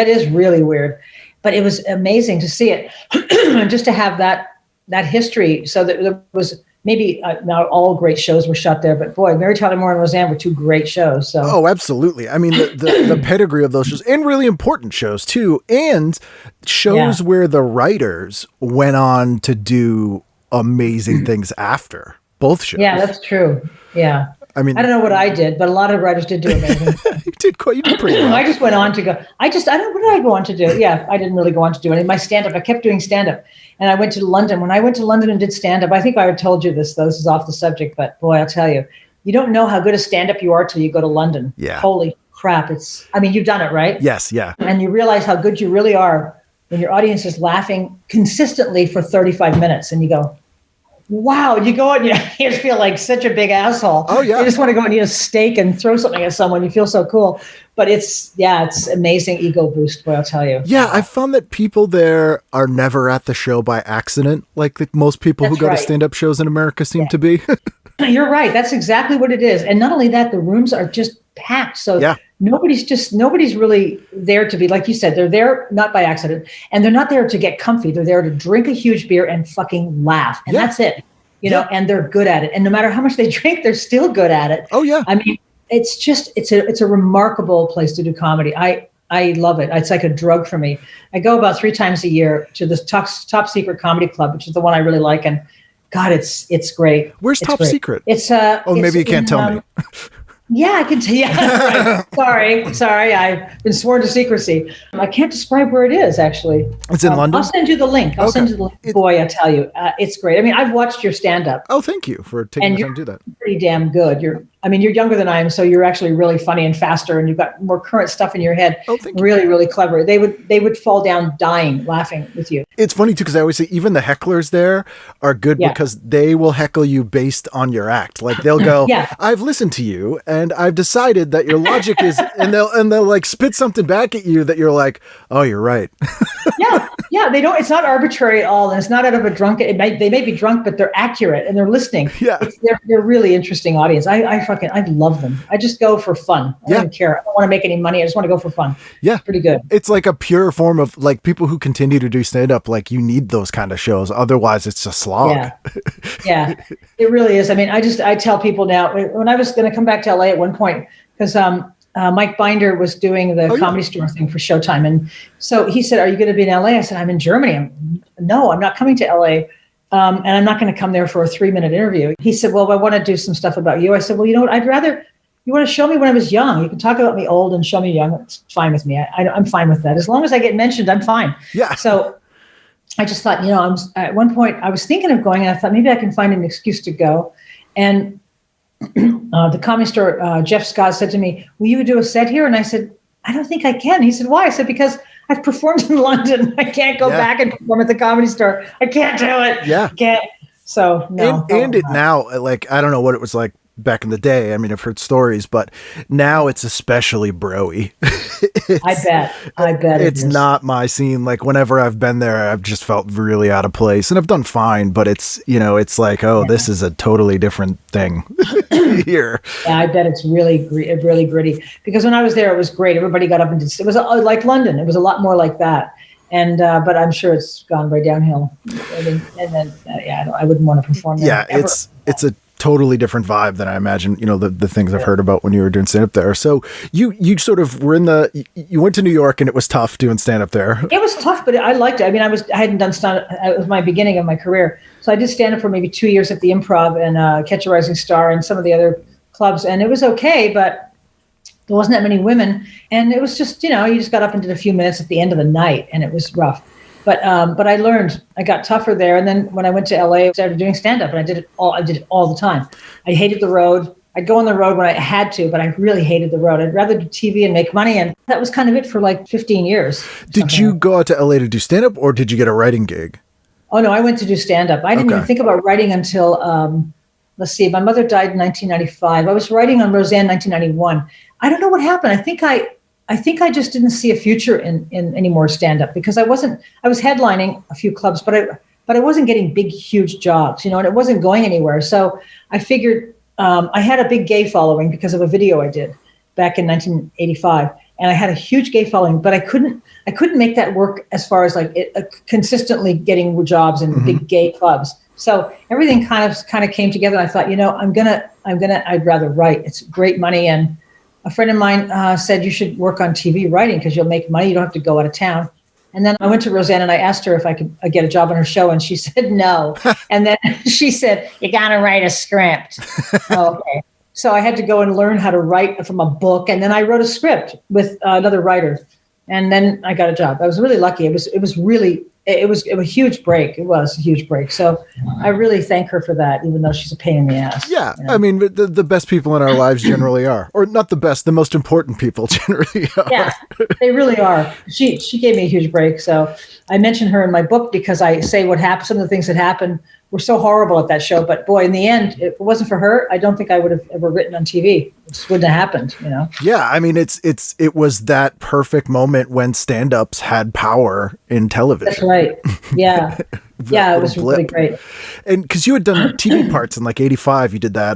is really weird, but it was amazing to see it, and just to have that history. So that there was maybe not all great shows were shot there, but boy, Mary Tyler Moore and Roseanne were two great shows. So oh, absolutely. I mean, the pedigree of those shows, and really important shows too, and shows where the writers went on to do amazing things after both shows. Yeah, that's true. Yeah. I mean, I don't know what I did, but a lot of writers did do amazing. You did pretty well. I just went on to go. I don't know, what did I go on to do? Yeah, I didn't really go on to do anything. My stand-up, I kept doing stand-up. And I went to London. When I went to London and did stand-up, I think I had told you this, though. This is off the subject, but boy, I'll tell you, you don't know how good a stand-up you are till you go to London. Yeah. Holy crap. You've done it, right? Yes, yeah. And you realize how good you really are when your audience is laughing consistently for 35 minutes. And you go, wow, you go and you just feel like such a big asshole. Oh, yeah. You just want to go and eat a steak and throw something at someone. You feel so cool. But it's amazing ego boost, boy, I'll tell you. Yeah, I found that people there are never at the show by accident, like most people who go to stand-up shows in America seem to be. You're right. That's exactly what it is. And not only that, the rooms are just packed. So nobody's really there to be, like you said, they're there not by accident, and they're not there to get comfy. They're there to drink a huge beer and fucking laugh. And that's it, know, and they're good at it. And no matter how much they drink, they're still good at it. Oh yeah. I mean, it's a remarkable place to do comedy. I love it. It's like a drug for me. I go about 3 times a year to this top secret comedy club, which is the one I really like. And God, it's great. Where's Top Secret? It's maybe you can't tell me. Yeah, I can tell you. Yeah, right. Sorry. I've been sworn to secrecy. I can't describe where it is, actually. It's in London? I'll send you the link. Boy, I tell you, it's great. I mean, I've watched your stand-up. Oh, thank you for taking the time to do that. Pretty damn good. I mean, you're younger than I am, so you're actually really funny and faster, and you've got more current stuff in your head. Oh, thank you. Really, really clever. They would fall down dying laughing with you. It's funny too, because I always say even the hecklers there are good because they will heckle you based on your act. Like they'll go, I've listened to you and I've decided that your logic is, and they'll like spit something back at you that you're like, oh, you're right. Yeah. They don't. It's not arbitrary at all, and it's not out of a drunk. They may be drunk, but they're accurate and they're listening. Yeah, they're really interesting audience. I love them. I just go for fun. I don't care. I don't want to make any money. I just want to go for fun. Yeah, it's pretty good. It's like a pure form of like people who continue to do stand up. Like you need those kind of shows. Otherwise, it's a slog. Yeah, it really is. I mean, I tell people now when I was going to come back to LA at one point because Mike Binder was doing the Comedy Store thing for Showtime. And so he said, are you going to be in LA? I said, I'm in Germany. No, I'm not coming to LA. And I'm not going to come there for a 3-minute interview. He said, well, I want to do some stuff about you. I said, well, you know what? I'd rather, you want to show me when I was young. You can talk about me old and show me young. It's fine with me. I'm fine with that. As long as I get mentioned, I'm fine. Yeah. So I just thought, at one point I was thinking of going and I thought maybe I can find an excuse to go. And the Comedy Store, Jeff Scott said to me, will you do a set here? And I said, I don't think I can. He said, why? I said, because I've performed in London. I can't go back and perform at the Comedy Store. I can't do it. Yeah. Can't. So no. And it now, like, I don't know what it was like back in the day. I mean, I've heard stories, but now it's especially bro-y. I bet it's not my scene. Like whenever I've been there, I've just felt really out of place and I've done fine, but it's, it's like, this is a totally different thing here. Yeah, I bet it's really gritty because when I was there, it was great. Everybody got up and did, it was like London. It was a lot more like that. And, but I'm sure it's gone right downhill. I mean, and then, I wouldn't want to perform there. Yeah, ever. It's a totally different vibe than I imagine, the things I've heard about when you were doing stand up there. So you sort of were you went to New York and it was tough doing stand up there. It was tough, but I liked it. I mean, I hadn't done stand up. It was my beginning of my career. So I did stand up for maybe 2 years at the Improv and Catch a Rising Star and some of the other clubs. And it was okay, but there wasn't that many women. And it was just, you just got up and did a few minutes at the end of the night and it was rough. But I learned, I got tougher there. And then when I went to LA, I started doing stand-up and I did it all the time. I hated the road. I'd go on the road when I had to, but I really hated the road. I'd rather do TV and make money. And that was kind of it for like 15 years. Did you go out to LA to do stand-up or did you get a writing gig? Oh, no, I went to do stand-up. I didn't even think about writing until, let's see, my mother died in 1995. I was writing on Roseanne in 1991. I don't know what happened. I think I just didn't see a future in any more stand-up because I was headlining a few clubs, but I wasn't getting big, huge jobs, and it wasn't going anywhere. So I figured I had a big gay following because of a video I did back in 1985. And I had a huge gay following, but I couldn't make that work as far as like consistently getting jobs in big gay clubs. So everything kind of came together. And I thought, I'd rather write. It's great money. And a friend of mine said, you should work on TV writing because you'll make money. You don't have to go out of town. And then I went to Roseanne and I asked her if I could get a job on her show. And she said, no. And then she said, you got to write a script. Oh, okay. So I had to go and learn how to write from a book. And then I wrote a script with another writer. And then I got a job. I was really lucky. It was a huge break. It was a huge break. So I really thank her for that, even though she's a pain in the ass. Yeah. I mean, the best people in our lives generally are, or not the best, the most important people generally are. Yeah, they really are. She gave me a huge break. So I mention her in my book because I say what happened, some of the things that happened were so horrible at that show. But boy, in the end, if it wasn't for her, I don't think I would have ever written on TV. It just wouldn't have happened, Yeah, I mean, it was that perfect moment when stand-ups had power in television. That's right. Yeah. Yeah, it was really great. And because you had done TV parts in like 85, you did that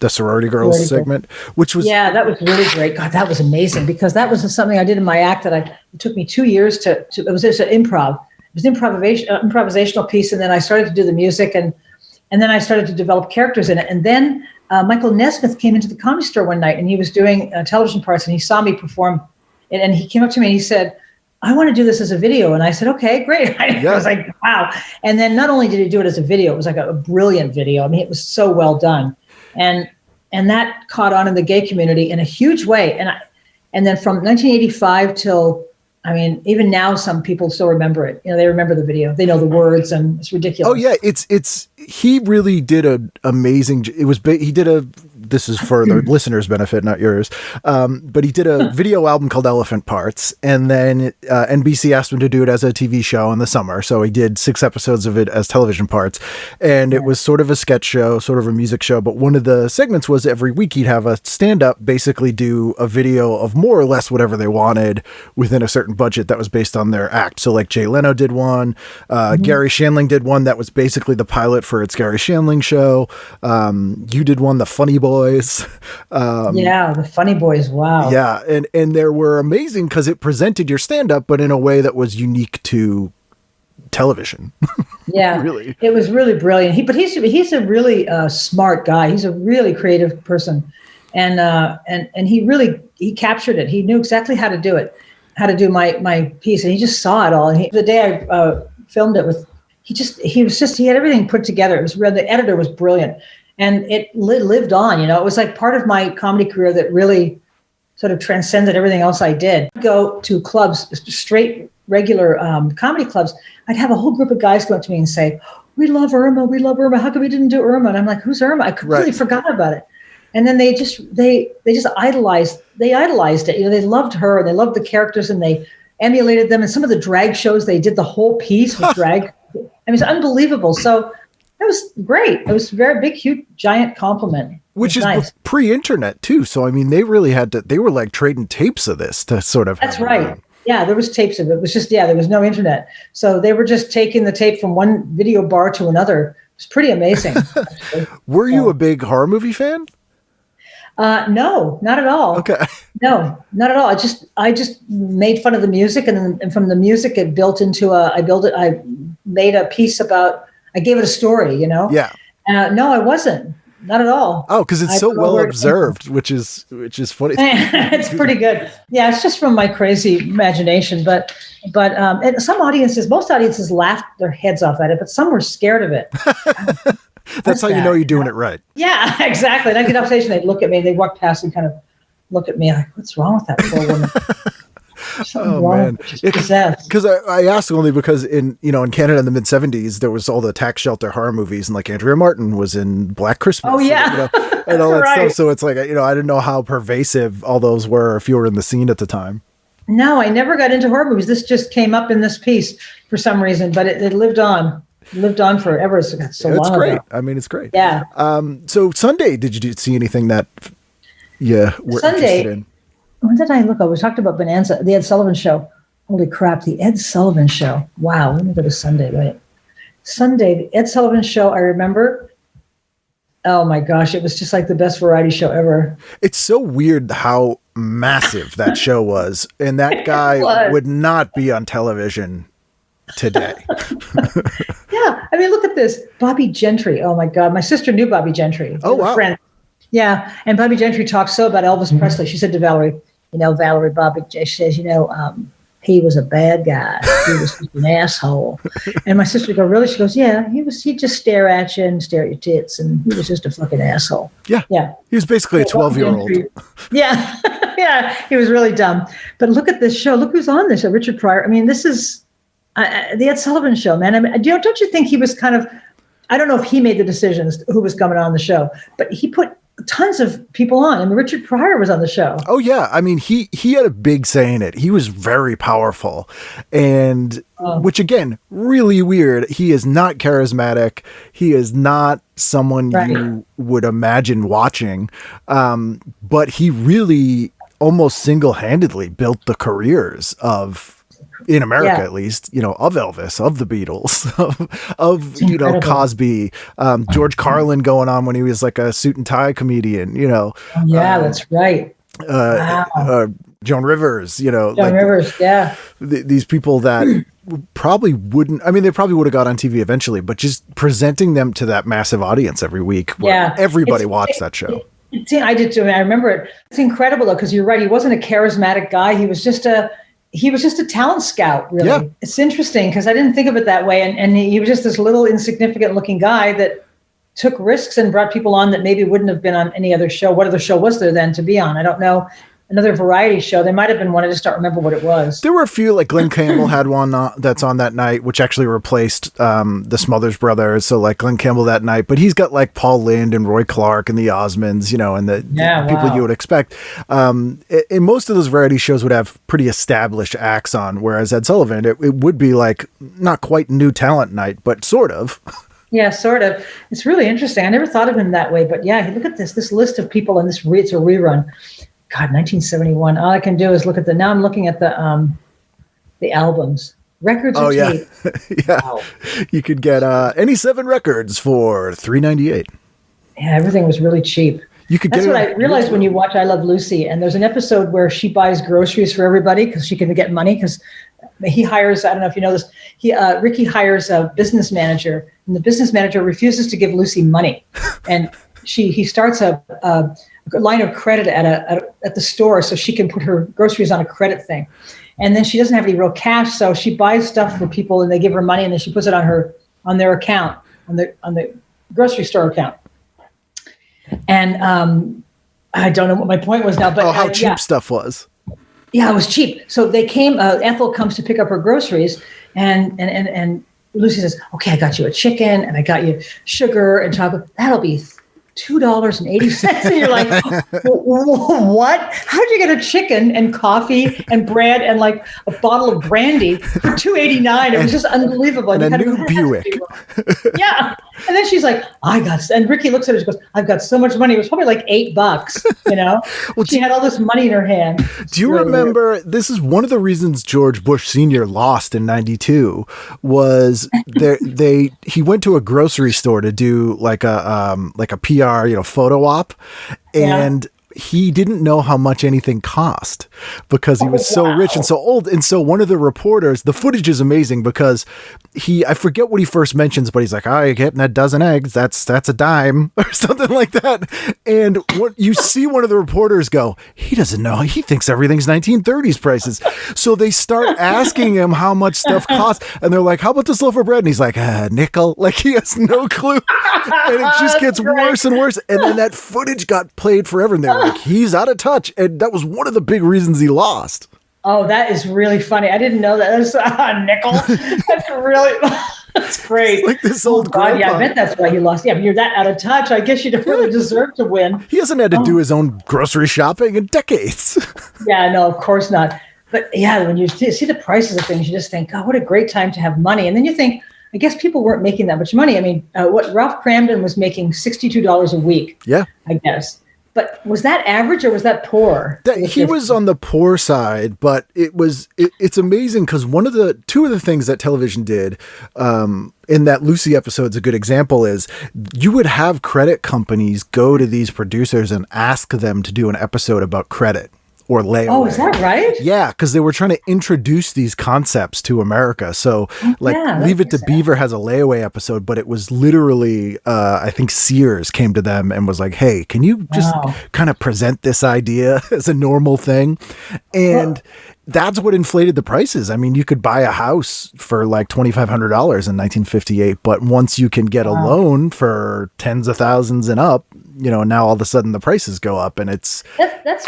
the Sorority Girls segment, which was... Yeah, that was really great. God, that was amazing because that was something I did in my act that it took me 2 years to it was just an improv. It was an improvisational piece, and then I started to do the music, and then I started to develop characters in it. And then Michael Nesmith came into the Comedy Store one night, and he was doing television parts, and he saw me perform, and he came up to me and he said, I want to do this as a video. And I said, okay, great. I was like, wow. And then not only did he do it as a video, it was like a brilliant video. I mean, it was so well done. And that caught on in the gay community in a huge way. And then from 1985 till... I mean, even now, some people still remember it. They remember the video. They know the words, and it's ridiculous. Oh yeah, he really did an amazing. He did this is for the listeners' benefit, not yours. But he did a video album called Elephant Parts, and then NBC asked him to do it as a TV show in the summer. So he did 6 episodes of it as television parts, and it was sort of a sketch show, sort of a music show. But one of the segments was every week he'd have a stand-up basically do a video of more or less whatever they wanted within a certain budget that was based on their act. So like Jay Leno did one, Gary Shandling did one that was basically the pilot for It's Gary Shandling Show. You did one, The Funny Boys. The Funny Boys. Wow. Yeah. And they were amazing because it presented your stand-up, but in a way that was unique to television. Yeah, really. It was really brilliant. He's a really smart guy. He's a really creative person. And he captured it. He knew exactly how to do it, how to do my piece. And he just saw it all. And the day I filmed it he had everything put together. It was real. The editor was brilliant, and it lived on. It was like part of my comedy career that really sort of transcended everything else I did. I'd go to clubs, straight regular comedy clubs. I'd have a whole group of guys go up to me and say, "We love Irma. We love Irma. How come we didn't do Irma?" And I'm like, "Who's Irma?" I completely forgot about it. And then they just idolized it. They loved her, and they loved the characters, and they emulated them. And some of the drag shows, they did the whole piece with drag. I mean, it's unbelievable. So it was great. It was a very big, huge, giant compliment. Which is nice. Pre-internet too. So, I mean, they really they were like trading tapes of this to sort of. That's right. Yeah, there was tapes of it. It was just, there was no internet. So they were just taking the tape from one video bar to another. It was pretty amazing. Were you a big horror movie fan? No, not at all. Okay. No, not at all. I just made fun of the music, and from the music, it built into I made a piece about, I gave it a story, Yeah. No, I wasn't. Not at all. Oh, because it's so well observed, which is funny. It's pretty good. Yeah, it's just from my crazy imagination. But and most audiences laughed their heads off at it, but some were scared of it. That's how you know you're doing it right. Yeah, exactly. And I'd get off stage and they'd look at me, they'd walk past and kind of look at me like, what's wrong with that poor woman? Man. Because I ask only because in Canada in the mid 70s, there was all the tax shelter horror movies, and like Andrea Martin was in Black Christmas. Oh yeah. And all that stuff. So it's like, I didn't know how pervasive all those were if you were in the scene at the time. No, I never got into horror movies. This just came up in this piece for some reason, but it lived on. Lived on forever. So long it's great. ago. I mean, it's great. Yeah. So Sunday, did you see anything that were interested in? When did I look? We talked about Bonanza, the Ed Sullivan Show. Holy crap, the Ed Sullivan Show. Wow, let me go to Sunday, right? Sunday, the Ed Sullivan Show, I remember. Oh my gosh, it was just like the best variety show ever. It's so weird how massive that show was. And that guy would not be on television today. Yeah, I mean, look at this. Bobby Gentry. Oh my God, my sister knew Bobby Gentry. Oh, wow. Friend. Yeah, and Bobby Gentry talks so about Elvis Presley. She said to Valerie, Valerie, Bobby, she says, he was a bad guy. He was just an asshole. And my sister would go, really? She goes, yeah, he'd just stare at you and stare at your tits, and he was just a fucking asshole. Yeah. Yeah. He was basically a 12-year-old. Yeah. Yeah, he was really dumb. But look at this show. Look who's on this show, Richard Pryor. I mean, this is the Ed Sullivan Show, man. I mean, don't you think he was kind of, I don't know if he made the decisions who was coming on the show, but he put tons of people on. I mean, Richard Pryor was on the show. Oh yeah. I mean, he had a big say in it. He was very powerful, and which again, really weird. He is not charismatic. He is not someone you would imagine watching. But he really almost single-handedly built the careers in America, at least, of Elvis, of the Beatles, of Cosby, George Carlin going on when he was like a suit and tie comedian, that's right. Joan Rivers, Rivers, yeah. These people that probably wouldn't, I mean, they probably would have got on TV eventually, but just presenting them to that massive audience every week where everybody watched that show. I did too. I remember it. It's incredible though, because you're right. He wasn't a charismatic guy. He was just a talent scout, really. Yeah. It's interesting because I didn't think of it that way. And he was just this little insignificant looking guy that took risks and brought people on that maybe wouldn't have been on any other show. What other show was there then to be on? I don't know. another variety show. There might have been one. I just don't remember what it was. There were a few, like Glenn Campbell had one that's on that night, which actually replaced the Smothers Brothers. So like Glenn Campbell that night, but he's got like Paul Lynde and Roy Clark and the Osmonds, and the people you would expect. And most of those variety shows would have pretty established acts on, whereas Ed Sullivan, it would be like not quite new talent night, but sort of. Yeah, sort of. It's really interesting. I never thought of him that way, but yeah, look at this list of people and it's a rerun. God, 1971. All I can do is look at now I'm looking at the albums. Records and tape. Yeah. Wow. You could get any 7 records for $3.98. Yeah, everything was really cheap. That's what I realized when you watch I Love Lucy, and there's an episode where she buys groceries for everybody because she can get money because he hires, I don't know if you know this, Ricky hires a business manager, and the business manager refuses to give Lucy money. And he starts a line of credit at the store so she can put her groceries on a credit thing. And then she doesn't have any real cash, so she buys stuff for people and they give her money, and then she puts it on their account, on the grocery store account. And I don't know what my point was now, but how cheap stuff was. Yeah, it was cheap. So they came. Ethel comes to pick up her groceries, and Lucy says, "Okay, I got you a chicken, and I got you sugar and chocolate. That'll be $2.80." And you're like, "What? How did you get a chicken and coffee and bread and like a bottle of brandy for $2.89?" It was just unbelievable. And a new Buick. Yeah. And then she's like, and Ricky looks at her and goes, "I've got so much money." It was probably like $8, Well, she had all this money in her hand. Do you remember, this is one of the reasons George Bush Sr. lost in 92 was he went to a grocery store to do like a PR, photo op, and he didn't know how much anything cost because he was so rich and so old. And so one of the reporters, the footage is amazing because I forget what he first mentions, but he's like, "Oh, you're getting a dozen eggs. That's a dime," or something like that. And what you see one of the reporters go, "He doesn't know. He thinks everything's 1930s prices." So they start asking him how much stuff costs. And they're like, "How about this loaf of bread?" And he's like, "Nickel." Like he has no clue. And it just gets worse and worse. And then that footage got played forever. And they're like, "He's out of touch." And that was one of the big reasons he lost. Oh, that is really funny. I didn't know that. That's nickel. That's great. It's like this old grandpa. Yeah, I bet that's why he lost. Yeah, but you're that out of touch. I guess you don't really deserve to win. He hasn't had to do his own grocery shopping in decades. Yeah, no, of course not. But yeah, when you see the prices of things, you just think, "God, what a great time to have money." And then you think, I guess people weren't making that much money. I mean, what Ralph Cramden was making $62 a week. Yeah, I guess. But was that average or was that poor? He was on the poor side, but it's amazing because two of the things that television did in that Lucy episode is a good example is you would have credit companies go to these producers and ask them to do an episode about credit or layaway. Oh, is that right? Yeah, because they were trying to introduce these concepts to America. So Leave It to Beaver has a layaway episode, but it was literally, I think Sears came to them and was like, "Hey, can you just kind of present this idea as a normal thing?" And that's what inflated the prices. I mean, you could buy a house for like $2,500 in 1958, but once you can get a loan for tens of thousands and up, now all of a sudden the prices go up, and that's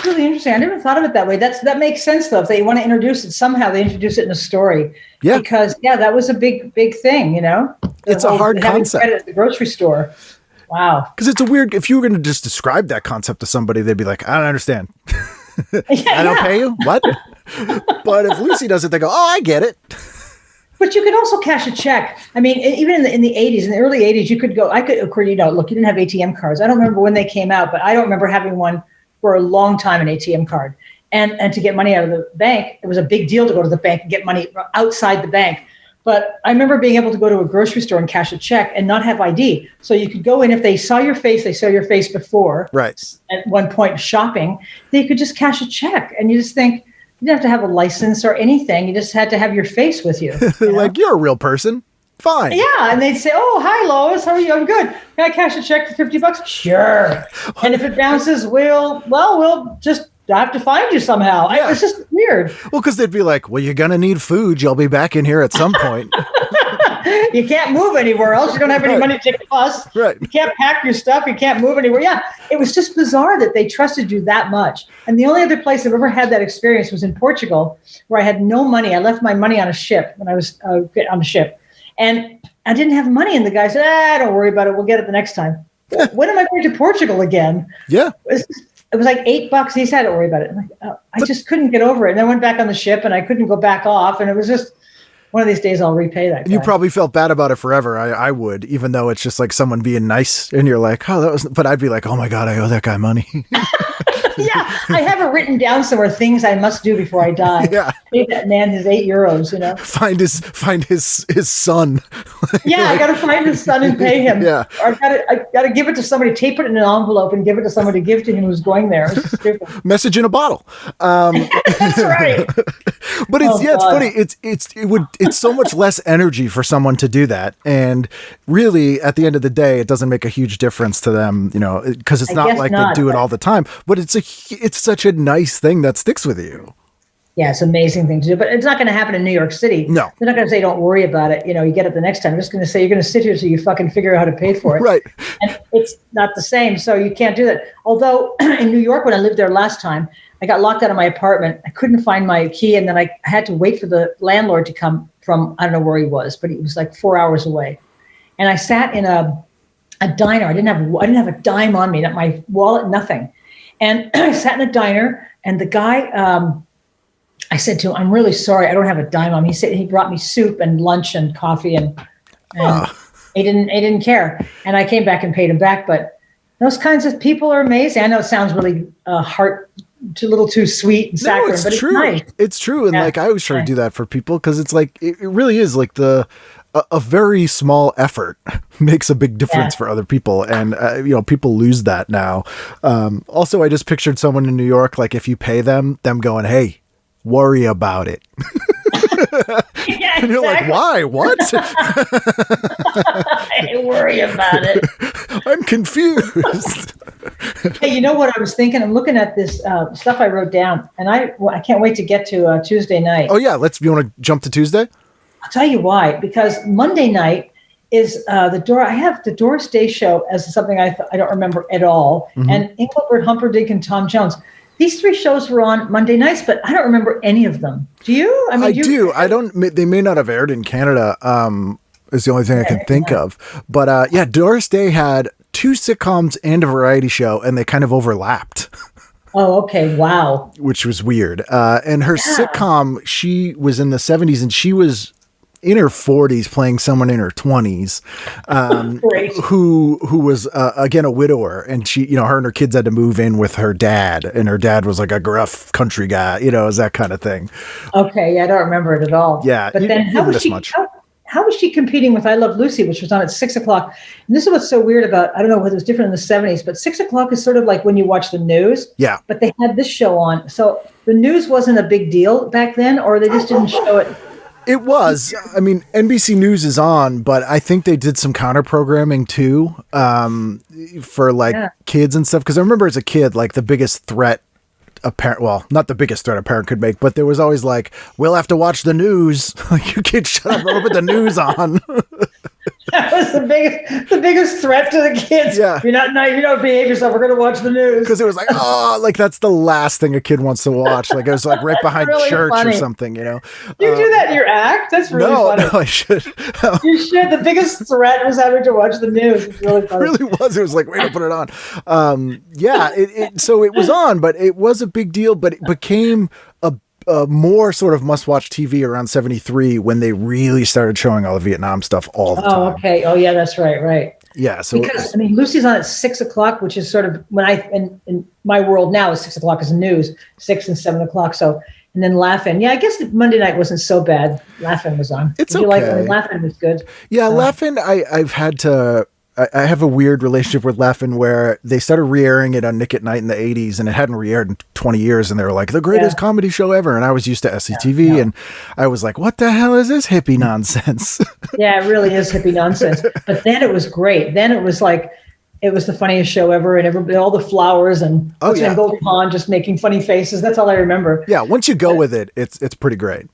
really interesting. I never thought of it that way. That makes sense though. If they want to introduce it somehow, they introduce it in a story. Yeah, because that was a big thing. It's a hard concept credit at the grocery store. Wow, because it's a weird. If you were going to just describe that concept to somebody, they'd be like, "I don't understand." I don't pay you? What? But if Lucy does it, they go, "Oh, I get it." But you could also cash a check. I mean, even in the 80s, in the early 80s, you could go, look, you didn't have ATM cards. I don't remember when they came out, but I don't remember having one for a long time, an ATM card. And to get money out of the bank, it was a big deal to go to the bank and get money outside the bank. But I remember being able to go to a grocery store and cash a check and not have ID. So you could go in, if they saw your face before, right, at one point shopping, they could just cash a check. And you just think, you didn't have to have a license or anything. You just had to have your face with you. Like, you're a real person. Fine. Yeah. And they'd say, "Oh, hi, Lois. How are you? I'm good. Can I cash a check for $50? Sure. And if it bounces, we'll just have to find you somehow. Yeah. It's just weird. Well, because they'd be like, "Well, you're going to need food. You'll be back in here at some point." You can't move anywhere else. You don't have any money to take a bus. Right. You can't pack your stuff. You can't move anywhere. Yeah, it was just bizarre that they trusted you that much. And the only other place I've ever had that experience was in Portugal, where I had no money. I left my money on a ship when I was on the ship. And I didn't have money. And the guy said, don't worry about it. We'll get it the next time. When am I going to Portugal again? Yeah. It was like $8. He said, don't worry about it. I'm like, I just couldn't get over it. And I went back on the ship and I couldn't go back off. And it was just one of these days I'll repay that guy. You probably felt bad about it forever. I would, even though it's just like someone being nice and you're like, oh, that was, but I'd be like, oh my God, I owe that guy money. Yeah, I have it written down somewhere, things I must do before I die. Yeah. Pay that man his €8, you know. Find his son. Yeah, I gotta find his son and pay him. Yeah. Or I gotta give it to somebody, tape it in an envelope and give it to somebody to give to him who's going there. It's stupid. Message in a bottle. That's right. But it's funny. It's so much less energy for someone to do that. And really at the end of the day, it doesn't make a huge difference to them, you know, because it's not like they do it all the time, but it's such a nice thing that sticks with you. Yeah, it's an amazing thing to do, but it's not going to happen in New York City. No. They're not going to say, don't worry about it. You know, you get it the next time. They're just going to say, you're going to sit here till you fucking figure out how to pay for it. Right. And it's not the same. So you can't do that. Although in New York, when I lived there last time, I got locked out of my apartment. I couldn't find my key. And then I had to wait for the landlord to come from, I don't know where he was, but he was like 4 hours away. And I sat in a diner. I didn't have a dime on me, not my wallet, nothing. And I sat in a diner and the guy, I said to him, I'm really sorry, I don't have a dime on me. He said he brought me soup and lunch and coffee and he didn't care. And I came back and paid him back. But those kinds of people are amazing. I know it sounds really a little too sweet and saccharine, it's but true. It's nice. It's true. And like I always try to do that for people because it's like it really is like a very small effort makes a big difference for other people. And, you know, people lose that now. Also, I just pictured someone in New York, like if you pay them going, hey, worry about it. Yeah, and you're like, why? What? I worry about it. I'm confused. Hey, you know what I was thinking? I'm looking at this stuff I wrote down, and I can't wait to get to Tuesday night. Oh, yeah. You want to jump to Tuesday? I'll tell you why. Because Monday night is I have the Doris Day show as something I don't remember at all. Mm-hmm. And Engelbert Humperdinck and Tom Jones. These three shows were on Monday nights, but I don't remember any of them. Do you? I do. I don't. They may not have aired in Canada. Is the only thing I can think of. But yeah, Doris Day had 2 sitcoms and a variety show, and they kind of overlapped. Oh, okay. Wow. Which was weird. And her sitcom, she was in the 70s, and she was in her 40s playing someone in her 20s who was again a widower, and she, you know, her and her kids had to move in with her dad, and her dad was like a gruff country guy, you know, is that kind of thing. Okay, yeah, I don't remember it at all. Yeah, but then how was she competing with I Love Lucy, which was on at 6:00? And this is what's so weird about, I don't know whether it was different in the 70s, but 6:00 is sort of like when you watch the news. Yeah. But they had this show on, so the news wasn't a big deal back then, or they just didn't show it. It was. I mean, NBC News is on, but I think they did some counter programming too, for kids and stuff. Because I remember as a kid, like the biggest threat not the biggest threat a parent could make, but there was always like, we'll have to watch the news. Like, you can't shut up and put the news on. That was the biggest threat to the kids. Yeah. You don't behave yourself. We're going to watch the news. Because it was like, like that's the last thing a kid wants to watch. Like it was like right behind really church funny. Or something, you know. You do that in your act? That's really funny. No, I should. You should. The biggest threat was having to watch the news. It's really funny. It really was. It was like, wait, to put it on. So it was on, but it was a big deal, but it became a more sort of must-watch TV around 73 when they really started showing all the Vietnam stuff all the time. Oh, okay. Oh, yeah, that's right. Yeah. So because Lucy's on at 6:00, which is sort of when in my world now is 6:00 is news, 6 and 7 o'clock. So, and then Laugh-In. Yeah, I guess Monday night wasn't so bad. Laugh-In was on. It's Did you like when Laugh-In was good? Yeah, Laugh-In. I've had to. I have a weird relationship with Laugh-In where they started re-airing it on Nick at Night in the 80s, and it hadn't re-aired in 20 years, and they were like, the greatest comedy show ever. And I was used to SCTV, and I was like, what the hell is this hippie nonsense? Yeah, it really is hippie nonsense. But then it was great. Then it was like, it was the funniest show ever, and everybody, all the flowers and Gold Pond just making funny faces. That's all I remember. Yeah, once you go with it, it's pretty great.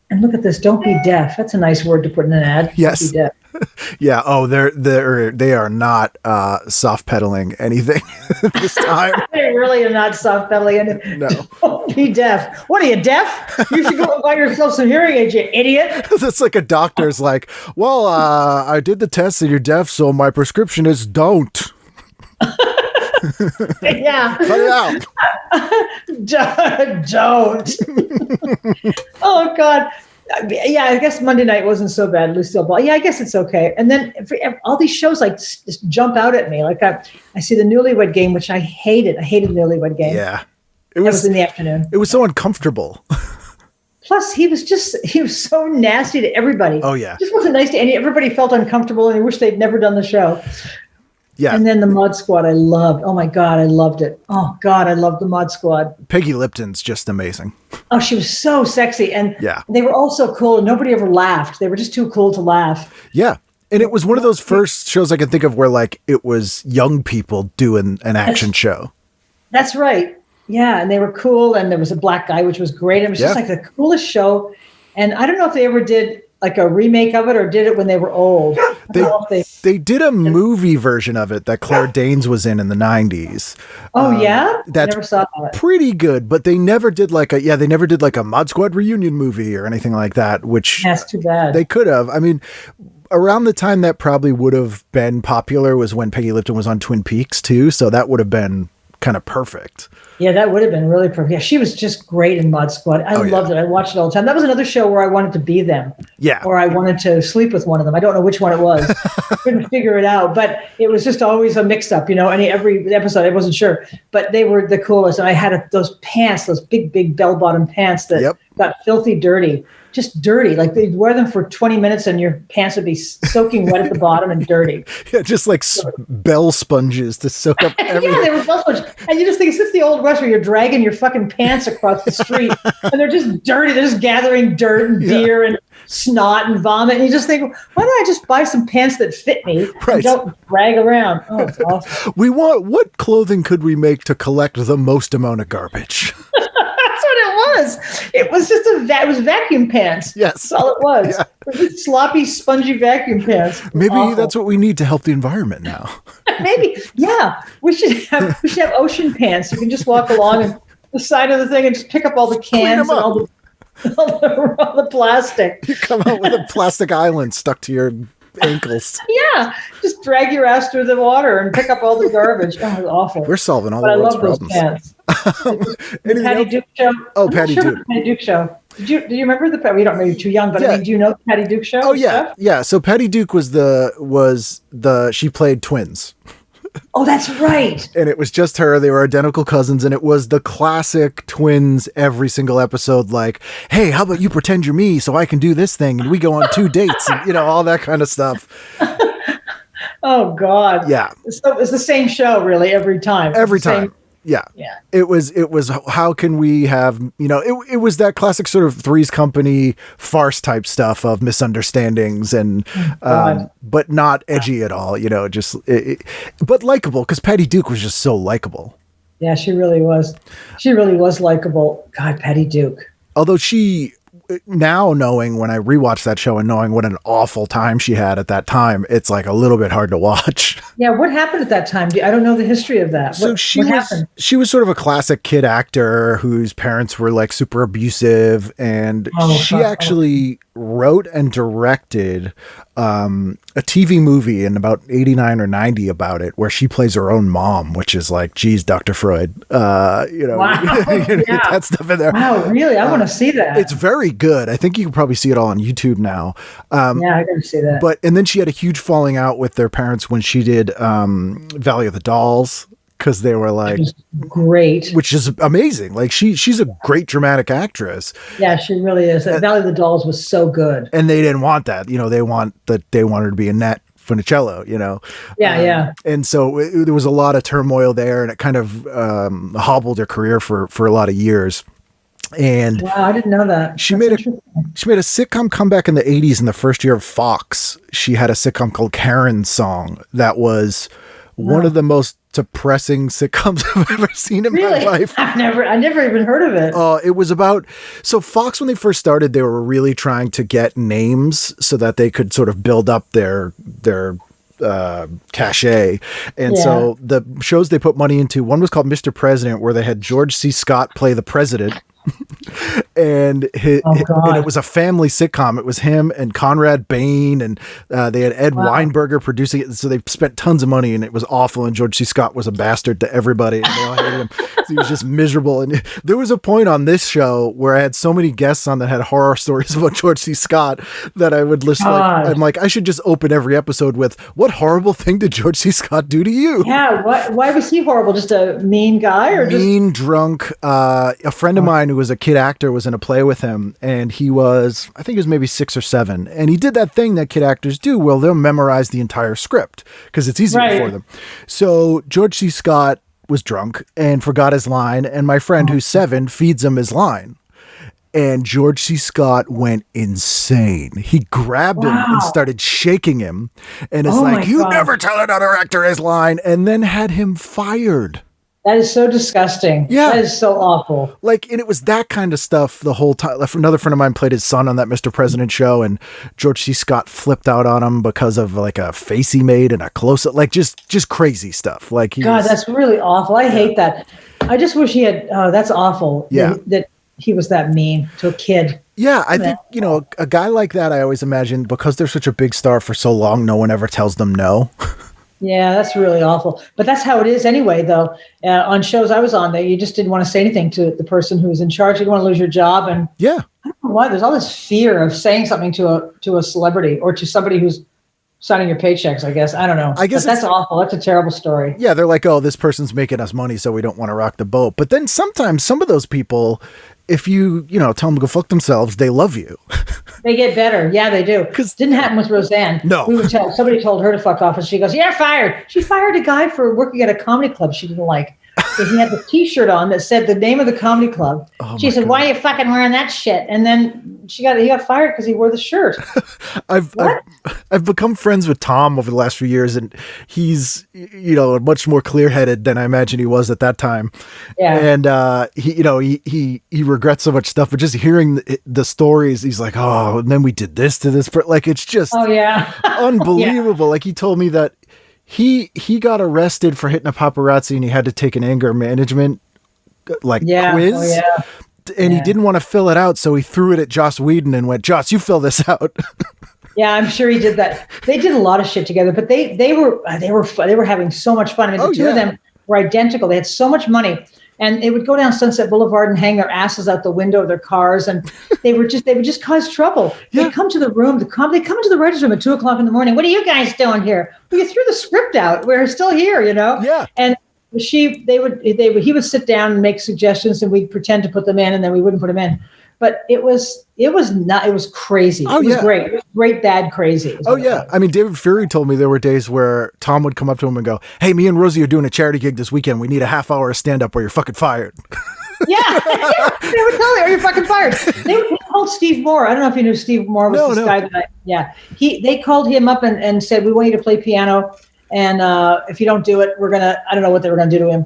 And look at this. Don't be deaf. That's a nice word to put in an ad. Yes. Don't be deaf. Yeah. Oh, they are not soft pedaling anything this time. They really are not soft pedaling anything. No. Don't be deaf. What are you, deaf? You should go and buy yourself some hearing aids, you idiot. That's like a doctor's like, well, I did the test and you're deaf, so my prescription is don't. Yeah. Cut it out. Don't. Oh, God. Yeah, I guess Monday night wasn't so bad. Lucille Ball. Yeah, I guess it's okay. And then all these shows like just jump out at me. Like I see the Newlywed Game, which I hated. I hated the Newlywed Game. Yeah. It was in the afternoon. It was so uncomfortable. Plus, he was so nasty to everybody. Oh, yeah. Just wasn't nice to any. Everybody felt uncomfortable and they wished they'd never done the show. Yeah. And then the Mod Squad, I loved. Oh, my God, I loved it. Oh, God, I loved the Mod Squad. Peggy Lipton's just amazing. Oh, she was so sexy. And yeah. They were all so cool. And nobody ever laughed. They were just too cool to laugh. Yeah. And it was one of those first shows I can think of where like it was young people doing an action show. That's right. Yeah. And they were cool. And there was a black guy, which was great. It was just like the coolest show. And I don't know if they ever did like a remake of it or did it when they were old. They did a movie version of it that Claire Danes was in the 90s. Oh, yeah? That's I never saw that. Pretty good, but they never did like a Mod Squad reunion movie or anything like that, which that's too bad. They could have. I mean, around the time that probably would have been popular was when Peggy Lipton was on Twin Peaks too, so that would have been kind of perfect. Yeah, that would have been really perfect. Yeah, she was just great in Mod Squad. I loved it. I watched it all the time. That was another show where I wanted to be them. Yeah. Or I wanted to sleep with one of them. I don't know which one it was. Couldn't figure it out. But it was just always a mix-up, you know. Every episode, I wasn't sure. But they were the coolest. And I had those pants, those big bell-bottom pants that got filthy dirty. Just dirty. Like they'd wear them for 20 minutes and your pants would be soaking wet at the bottom and dirty. Yeah, just like bell sponges to soak up everything. Yeah, they were bell sponges. And you just think, is this the old West where you're dragging your fucking pants across the street and they're just dirty. They're just gathering dirt and beer and snot and vomit. And you just think, why don't I just buy some pants that fit me and don't drag around? Oh, it's awful. What clothing could we make to collect the most amount of garbage? It was just it was vacuum pants. Yes. That's all it was. Yeah. It was just sloppy, spongy vacuum pants. Maybe that's what we need to help the environment now. Maybe. Yeah. We should have ocean pants. You can just walk along and the side of the thing and just pick up all the cans and all the plastic. You come out with a plastic island stuck to your ankles. Yeah. Just drag your ass through the water and pick up all the garbage. Oh, it was awful. We're solving all the world's problems. I love those pants. Patty Duke show. Oh, Patty Duke. Patty Duke show. Do you remember the? We don't know, you're too young, but I mean, do you know the Patty Duke show? Oh yeah, yeah. So Patty Duke was she played twins. Oh, that's right. And it was just her. They were identical cousins, and it was the classic twins every single episode. Like, hey, how about you pretend you're me so I can do this thing, and we go on 2 dates, and all that kind of stuff. Oh God. Yeah. So it's the same show, really, every time. Every time. Yeah. Yeah. It was how can we have, it was that classic sort of Three's Company farce type stuff of misunderstandings and, but not edgy at all, but likable because Patty Duke was just so likable. Yeah, she really was. She really was likable. God, Patty Duke. Although now knowing when I rewatch that show and knowing what an awful time she had at that time, it's like a little bit hard to watch. Yeah. What happened at that time? I don't know the history of that. So she was sort of a classic kid actor whose parents were like super abusive. And she actually wrote and directed a TV movie in about 89 or 90 about it, where she plays her own mom, which is like, geez, Dr. Freud, wow. that stuff in there. Wow. Really? I want to see that. It's very good. I think you can probably see it all on YouTube now. I gotta see that. And then she had a huge falling out with their parents when she did Valley of the Dolls, because they were like, great, which is amazing. Like she's a great dramatic actress. Yeah, she really is. Valley of the Dolls was so good. And they didn't want that. They wanted to be Annette Funicello, Yeah. And so there was a lot of turmoil there, and it kind of hobbled her career for a lot of years. And wow, I didn't know that. She made a sitcom comeback in the 80s in the first year of Fox. She had a sitcom called Karen's Song that was one of the most depressing sitcoms I've ever seen in my life. I never even heard of it. It was about, so Fox, when they first started, they were really trying to get names so that they could sort of build up their cachet. And so the shows they put money into, one was called Mr. President, where they had George C. Scott play the president. And it was a family sitcom. It was him and Conrad Bain, and they had Ed Weinberger producing it. So they spent tons of money, and it was awful. And George C. Scott was a bastard to everybody, and they all hated him. So he was just miserable. And there was a point on this show where I had so many guests on that had horror stories about George C. Scott that I would list. I'm like, I should just open every episode with, "What horrible thing did George C. Scott do to you?" Yeah. Why was he horrible? Just a mean guy, or mean, drunk? A friend of mine who was a kid actor was in a play with him, and he was, I think he was maybe 6 or 7, and he did that thing that kid actors do. Well, they'll memorize the entire script because it's easier for them. So George C. Scott was drunk and forgot his line, and my friend who's 7 feeds him his line. And George C. Scott went insane. He grabbed him and started shaking him, and it's like, "You never tell another actor his line," and then had him fired. That is so disgusting. Yeah. That is so awful. Like, and it was that kind of stuff the whole time. Another friend of mine played his son on that Mr. President show, and George C. Scott flipped out on him because of like a face he made and a close-up, like just crazy stuff. Like, that's really awful. I hate that. I just wish he had, that's awful. Yeah. That he was that mean to a kid. Yeah, I think, a guy like that, I always imagine, because they're such a big star for so long, no one ever tells them no. Yeah, that's really awful. But that's how it is anyway, though. On shows I was on there, you just didn't want to say anything to the person who was in charge. You didn't want to lose your job. And I don't know why. There's all this fear of saying something to a celebrity or to somebody who's signing your paychecks, I guess. I don't know. But that's awful. That's a terrible story. Yeah, they're like, "Oh, this person's making us money, so we don't want to rock the boat." But then sometimes some of those people, if you tell them to go fuck themselves, they love you. They get better. Yeah, they do. Because didn't happen with Roseanne. No. Somebody told her to fuck off, and she goes, "You're fired." She fired a guy for working at a comedy club she didn't like. So he had the T-shirt on that said the name of the comedy club. She said, "Why are you fucking wearing that shit?" And then he got fired because he wore the shirt. I've become friends with Tom over the last few years, and he's much more clear-headed than I imagine he was at that time. Yeah. And he regrets so much stuff, but just hearing the stories, he's like, "Oh, and then we did this to this," like it's just unbelievable. Like he told me that he got arrested for hitting a paparazzi, and he had to take an anger management quiz. And he didn't want to fill it out, so he threw it at Joss Whedon and went, "Joss, you fill this out." Yeah, I'm sure he did that. They did a lot of shit together, but they were having so much fun. I mean, the two of them were identical. They had so much money, and they would go down Sunset Boulevard and hang their asses out the window of their cars, and they would just cause trouble. They'd come to the room. They come into the writers' room at 2:00 in the morning. "What are you guys doing here?" "Well, you threw the script out. We're still here, Yeah. And he would sit down and make suggestions, and we'd pretend to put them in, and then we wouldn't put them in. But it was crazy. Oh, it was great. It was great dad crazy. Oh, yeah. I mean, David Fury told me there were days where Tom would come up to him and go, "Hey, me and Rosie are doing a charity gig this weekend. We need a half hour of stand-up or you're fucking fired." Yeah. They would tell you, "Are you fucking fired?" They called Steve Moore. I don't know if you knew Steve Moore was this guy. They called him up and said, "We want you to play piano. And if you don't do it, I don't know what they were going to do to him.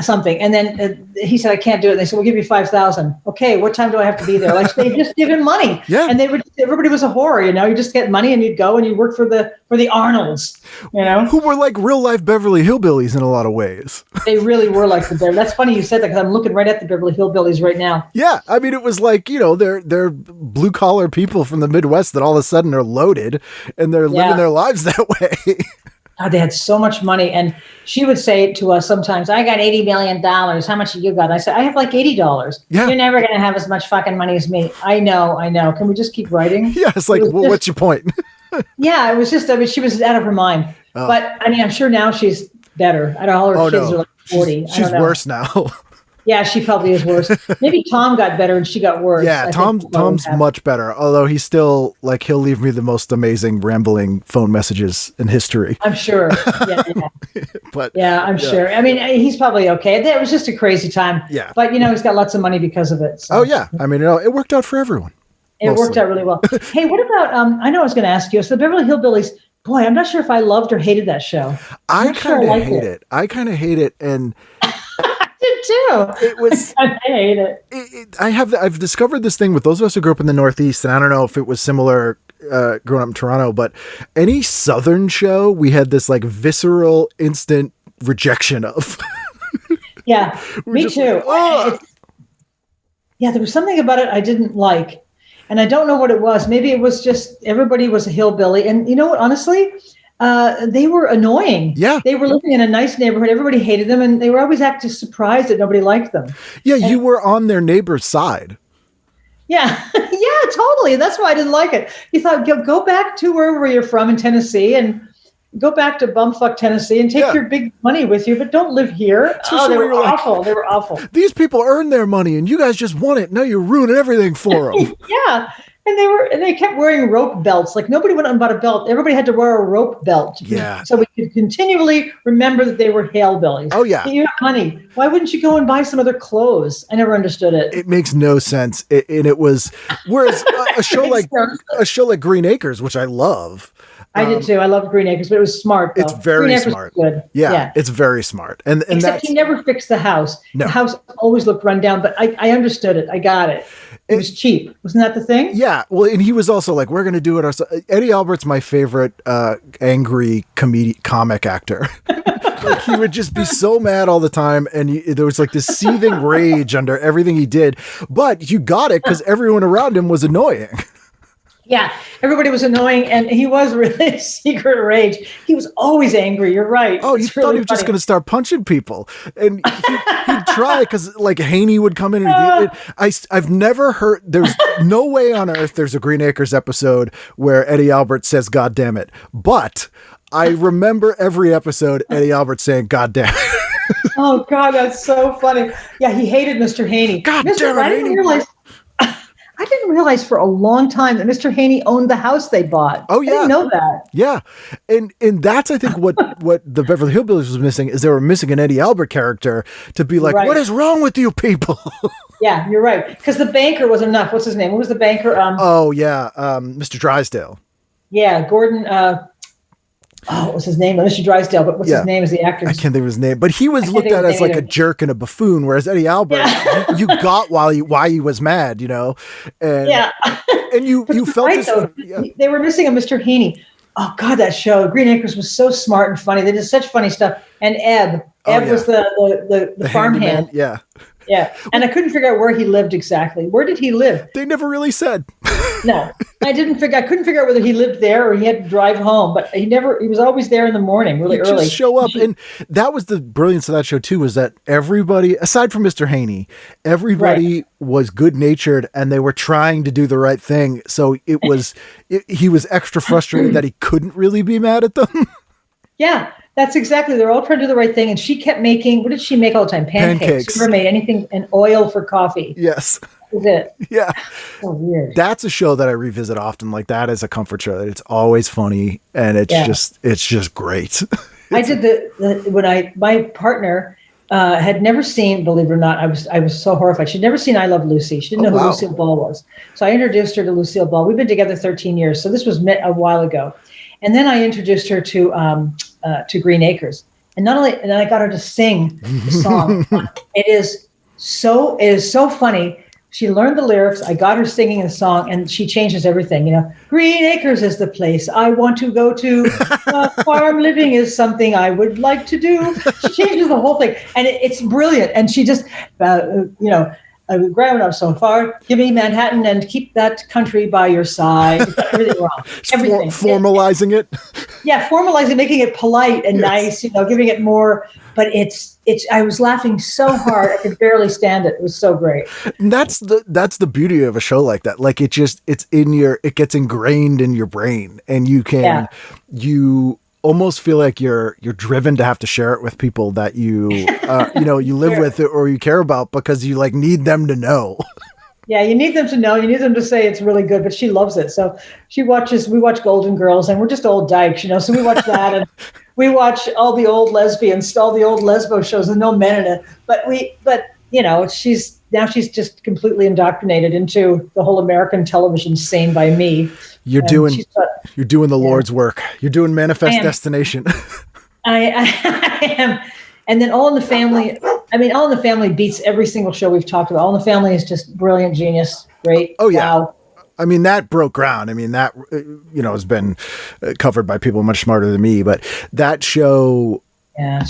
Something." And then he said, "I can't do it." And they said, "We'll give you $5,000. Okay, what time do I have to be there?" Like they just give him money. Yeah. And everybody was a whore, You just get money and you'd go and you'd work for the Arnolds, Who were like real life Beverly Hillbillies in a lot of ways. They really were like the Beverly. That's funny you said that, because I'm looking right at the Beverly Hillbillies right now. Yeah. I mean, it was like, they're blue collar people from the Midwest that all of a sudden are loaded and they're living their lives that way. God, they had so much money. And she would say to us sometimes, "I got $80 million. How much have you got?" And I said, "I have like $80. Yeah. You're never going to have as much fucking money as me." I know. Can we just keep writing? Yeah. It's like, what's your point? Yeah. It was just, she was out of her mind. But I mean, I'm sure now she's better. I don't know. All her kids are like 40. She's worse now. Yeah, she probably is worse. Maybe Tom got better and she got worse. Yeah, Tom's much better. Although he's still like, he'll leave me the most amazing rambling phone messages in history. I'm sure. Yeah. But I'm sure. I mean, he's probably okay. It was just a crazy time. Yeah. But he's got lots of money because of it. So. Oh yeah. I mean, it worked out for everyone. It worked out really well. Hey, what about? I know I was going to ask you. So the Beverly Hillbillies, Boy, I'm not sure if I loved or hated that show. I kind of hate it. I kind of hate it, and I did too. it was. I hate it. I've discovered this thing with those of us who grew up in the Northeast, and I don't know if it was similar growing up in Toronto, but any Southern show, we had this like visceral, instant rejection of. Yeah, me too. Like, yeah, there was something about it I didn't like. And I don't know what it was. Maybe it was just everybody was a hillbilly. And you know what? Honestly, they were annoying. Yeah. They were living in a nice neighborhood. Everybody hated them. And they were always acting surprised that nobody liked them. Yeah, you were on their neighbor's side. Yeah. Yeah, totally. And that's why I didn't like it. You thought, go back to wherever you're from in Tennessee and go back to bumfuck Tennessee and take your big money with you, but don't live here. Especially they were awful. They were awful. These people earn their money and you guys just want it. Now you're ruining everything for them. Yeah. And they kept wearing rope belts. Like nobody went out and bought a belt. Everybody had to wear a rope belt. Yeah. So we could continually remember that they were hillbillies. Oh, yeah. You have money. Why wouldn't you go and buy some other clothes? I never understood it. It makes no sense. And it was, whereas a show like Green Acres, which I love. I did too. I love Green Acres, but it was smart, though. It's very Green Acres smart. Was good. Yeah, it's very smart. And except he never fixed the house. No. The house always looked run down, but I understood it. I got it. It was cheap. Wasn't that the thing? Yeah. Well, and he was also like, we're going to do it ourselves. Eddie Albert's my favorite angry comic actor. Like he would just be so mad all the time. And there was like this seething rage under everything he did. But you got it because everyone around him was annoying. Yeah, everybody was annoying, and he was really a secret rage. He was always angry. You're right. Oh, you thought he was just going to start punching people, and he'd try because like Haney would come in. And I've never heard. There's no way on earth there's a Green Acres episode where Eddie Albert says "God damn it," but I remember every episode Eddie Albert saying "God damn it." Oh God, that's so funny. Yeah, he hated Mr. Haney. God damn it, Haney. I didn't realize for a long time that Mr. Haney owned the house they bought. Oh, yeah. I didn't know that. Yeah. And that's, I think, what the Beverly Hilbillies was missing is they were missing an Eddie Albert character to be like, What is wrong with you people? Yeah, you're right. Because the banker was enough. What's his name? What was the banker? Mr. Drysdale. Yeah, Gordon. What was his name? Mr. Drysdale, but what's his name as the actor? I can't think of his name, but he was looked at as like a jerk and a buffoon, whereas Eddie Albert, you got why he was mad, you know? And, and you felt this. They were missing a Mr. Haney. Oh God, that show, Green Acres, was so smart and funny. They did such funny stuff. And Ebb was the farmhand. Yeah. Yeah. And I couldn't figure out where he lived exactly. Where did he live? They never really said. No, I couldn't figure out whether he lived there or he had to drive home, but he was always there in the morning, really early. Just show up. And that was the brilliance of that show too, was that everybody, aside from Mr. Haney, everybody was good natured and they were trying to do the right thing. So he was extra frustrated that he couldn't really be mad at them. Yeah. That's exactly. They're all trying to do the right thing. And she kept making, what did she make all the time? Pancakes. She never made anything, and oil for coffee. Yes. That was it. Yeah. So weird. That's a show that I revisit often. Like that is a comfort show. It's always funny and it's just great. I did my partner had never seen, believe it or not, I was so horrified. She'd never seen I Love Lucy. She didn't know who Lucille Ball was. So I introduced her to Lucille Ball. We've been together 13 years. So this was a while ago. And then I introduced her to Green Acres. And then I got her to sing the song. It is so funny. She learned the lyrics. I got her singing the song, and she changes everything. You know, Green Acres is the place I want to go to. Farm living is something I would like to do. She changes the whole thing, and it's brilliant. And she just, growing up so far, give me Manhattan and keep that country by your side. Everything wrong. Everything. Formalizing it. Yeah, formalizing, making it polite and nice, giving it more. But I was laughing so hard I could barely stand it. It was so great. And that's the beauty of a show like that. Like it gets ingrained in your brain, and you almost feel like you're driven to have to share it with people that you you live with or you care about, because you like need them to know. Yeah, you need them to know. You need them to say it's really good. But she loves it, so we watch Golden Girls, and we're just old dykes, So we watch that, and we watch all the old lesbians, all the old lesbo shows with no men in it. But she's just completely indoctrinated into the whole American television scene by me. You're And doing she's got- you're doing the Lord's work. You're doing Manifest Destination. I am. And then All in the Family. I mean, All in the Family beats every single show we've talked about. All in the Family is just brilliant, genius, great. Oh, yeah. Wow. I mean, that broke ground. I mean, that, has been covered by people much smarter than me, but that show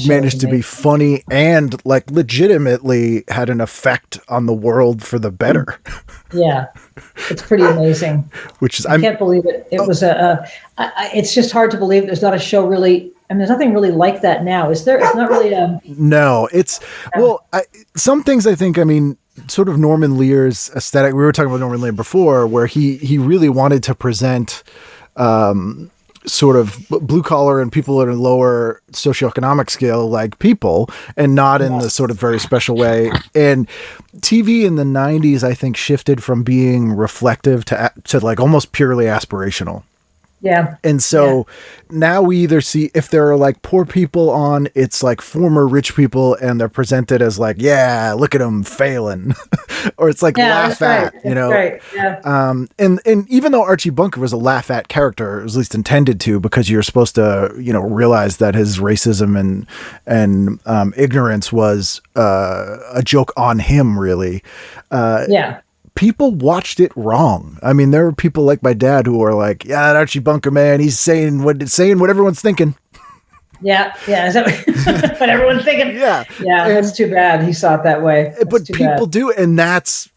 managed to be funny and like legitimately had an effect on the world for the better. Yeah. It's pretty amazing. Which is, I can't believe it. It was it's just hard to believe there's not a show really. I mean, there's nothing really like that now. Is there? It's not really. No, it's, some things I think, I mean, sort of Norman Lear's aesthetic. We were talking about Norman Lear before, where he really wanted to present sort of blue collar and people at a lower socioeconomic scale like people, and not in the sort of very special way. And TV in the 90s, I think, shifted from being reflective to like almost purely aspirational. Yeah. And so now we either see, if there are like poor people on, it's like former rich people and they're presented as like, yeah, look at them failing, or it's like laugh at, Right. Yeah. And even though Archie Bunker was a laugh at character, it was at least intended to, because you're supposed to, realize that his racism and ignorance was a joke on him, really. People watched it wrong. I mean, there were people like my dad who were like, yeah, that Archie Bunker man, he's saying what everyone's thinking. Yeah. Is that what everyone's thinking? Yeah. Yeah. That's too bad. He saw it that way. But people do. And that's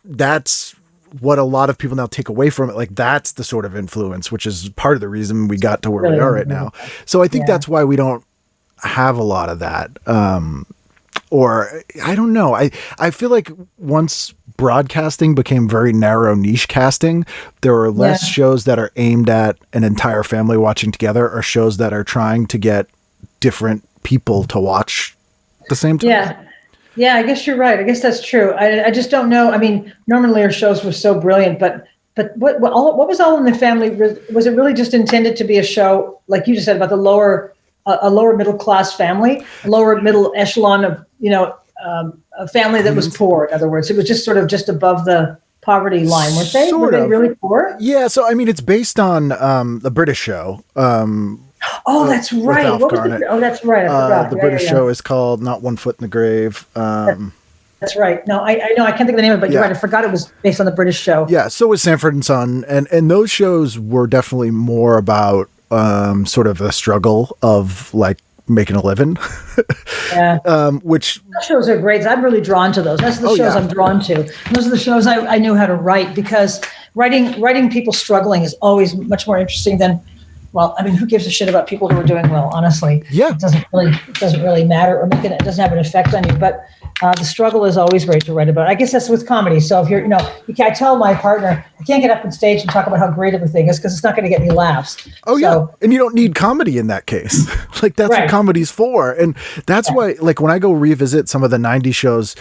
what a lot of people now take away from it. Like, that's the sort of influence, which is part of the reason we got to where we are right now. So I think that's why we don't have a lot of that. Or I don't know. I feel like once broadcasting became very narrow niche casting, there are less shows that are aimed at an entire family watching together, or shows that are trying to get different people to watch at the same time. Yeah, I guess you're right. I guess that's true. I just don't know. I mean, Norman Lear shows were so brilliant, but what was All in the Family? Was it really just intended to be a show, like you just said, about the a lower middle class family, a lower middle echelon of, a family that was poor? In other words, it was just sort of just above the poverty line, weren't they? Were they really poor? Yeah. So, I mean, it's based on the British show. That's right. That's right. I forgot. The British show is called Not One Foot in the Grave. That's right. No, I know. I can't think of the name of it, but you're right. I forgot it was based on the British show. Yeah. So was Sanford and Son. And those shows were definitely more about sort of the struggle of like making a living. Which those shows are great. I'm really drawn to those. That's the shows I'm drawn to. Those are the shows I knew how to write, because writing people struggling is always much more interesting than, well, I mean, who gives a shit about people who are doing well, honestly? Yeah. It doesn't really matter, or it doesn't have an effect on you. But the struggle is always great to write about. I guess that's with comedy. So if you're, I tell my partner, I can't get up on stage and talk about how great everything is, because it's not going to get any laughs. Yeah. And you don't need comedy in that case. Like, that's what comedy's for. And that's why, like, when I go revisit some of the 90s shows,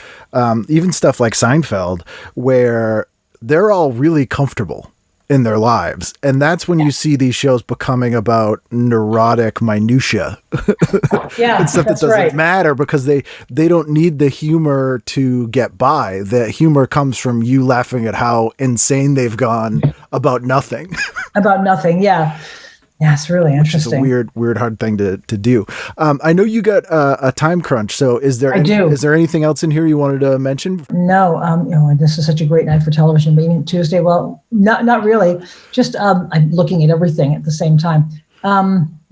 even stuff like Seinfeld, where they're all really comfortable in their lives. And that's when you see these shows becoming about neurotic minutia. And stuff that doesn't matter, because they don't need the humor to get by. The humor comes from you laughing at how insane they've gone about nothing. About nothing. Yeah. Yeah, it's really interesting. It's a weird, hard thing to do. I know you got a time crunch, so is there anything else in here you wanted to mention? No, this is such a great night for television, being Tuesday. Well, not really. Just I'm looking at everything at the same time.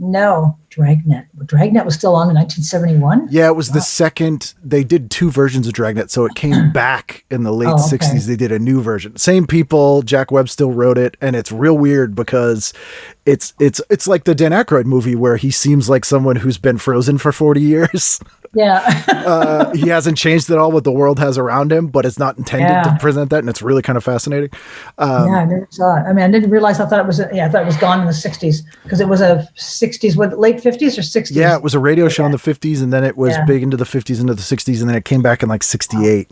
No, Dragnet. Dragnet was still on in 1971? Yeah, it was the second. They did two versions of Dragnet, so it came back in the late 60s. They did a new version. Same people, Jack Webb still wrote it, and it's real weird because it's like the Dan Aykroyd movie where he seems like someone who's been frozen for 40 years. Yeah. He hasn't changed at all what the world has around him, but it's not intended to present that, and it's really kind of fascinating. I never saw it. I mean, I didn't realize. I thought it was gone in the 60s, because it was a 60s, late 50s or 60s? Yeah, it was a radio show in the 50s, and then it was big into the 50s, into the 60s, and then it came back in like 68.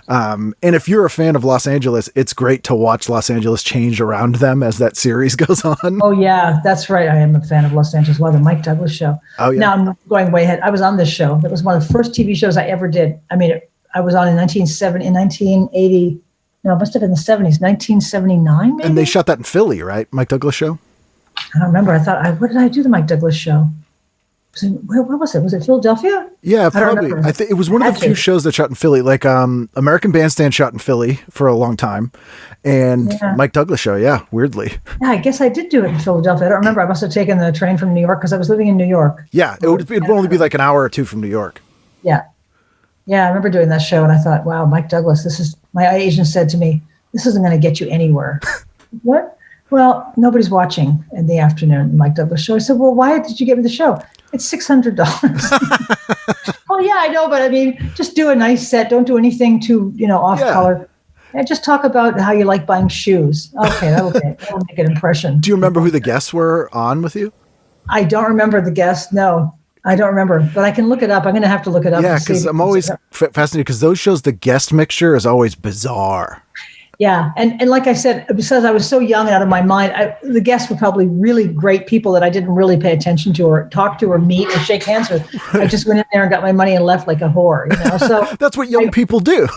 And if you're a fan of Los Angeles, it's great to watch Los Angeles change around them as that series goes on. Oh, yeah, that's right. I am a fan of Los Angeles. Well, the Mike Douglas show. Oh, yeah. Now I'm going way ahead. I was on this show. It was one of the first TV shows I ever did. I mean, I was on in 1980. No, it must have been the 70s, 1979 maybe? And they shot that in Philly, right? Mike Douglas show? I don't remember. What did I do the Mike Douglas show? Where was it? Was it Philadelphia? Yeah, I don't probably. remember. I think it was one of the few shows that shot in Philly. Like American Bandstand shot in Philly for a long time. And Mike Douglas show, weirdly. Yeah, I guess I did do it in Philadelphia. I don't remember. I must have taken the train from New York because I was living in New York. Yeah, it'd only be like an hour or two from New York. Yeah. Yeah, I remember doing that show, and I thought, wow, Mike Douglas, my agent said to me, this isn't going to get you anywhere. What? Well, nobody's watching in the afternoon, Mike Douglas show. I said, well, why did you get me the show? It's $600. Oh, yeah, I know, but I mean, just do a nice set. Don't do anything too, off color. And just talk about how you like buying shoes. Okay, that'll make an impression. Do you remember who the guests were on with you? I don't remember the guests. No, I don't remember, but I can look it up. I'm going to have to look it up. Yeah, because I'm always fascinated because those shows, the guest mixture is always bizarre. Yeah. And like I said, because I was so young and out of my mind, the guests were probably really great people that I didn't really pay attention to or talk to or meet or shake hands with. I just went in there and got my money and left like a whore, So that's what young people do.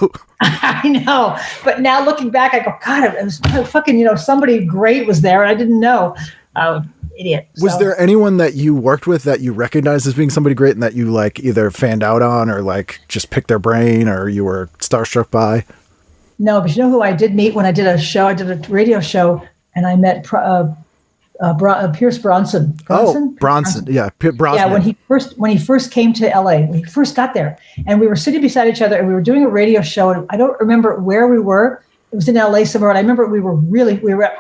I know. But now looking back, I go, God, it was fucking, somebody great was there and I didn't know. Oh, idiot. Was there anyone that you worked with that you recognized as being somebody great and that you like either fanned out on or like just picked their brain or you were starstruck by? No, but you know who I did meet when I did a show? I did a radio show, and I met Pierce Bronson. Bronson. Yeah, Brosnan. Yeah, when he first came to LA, when he first got there, and we were sitting beside each other, and we were doing a radio show, and I don't remember where we were. It was in LA somewhere, and I remember we were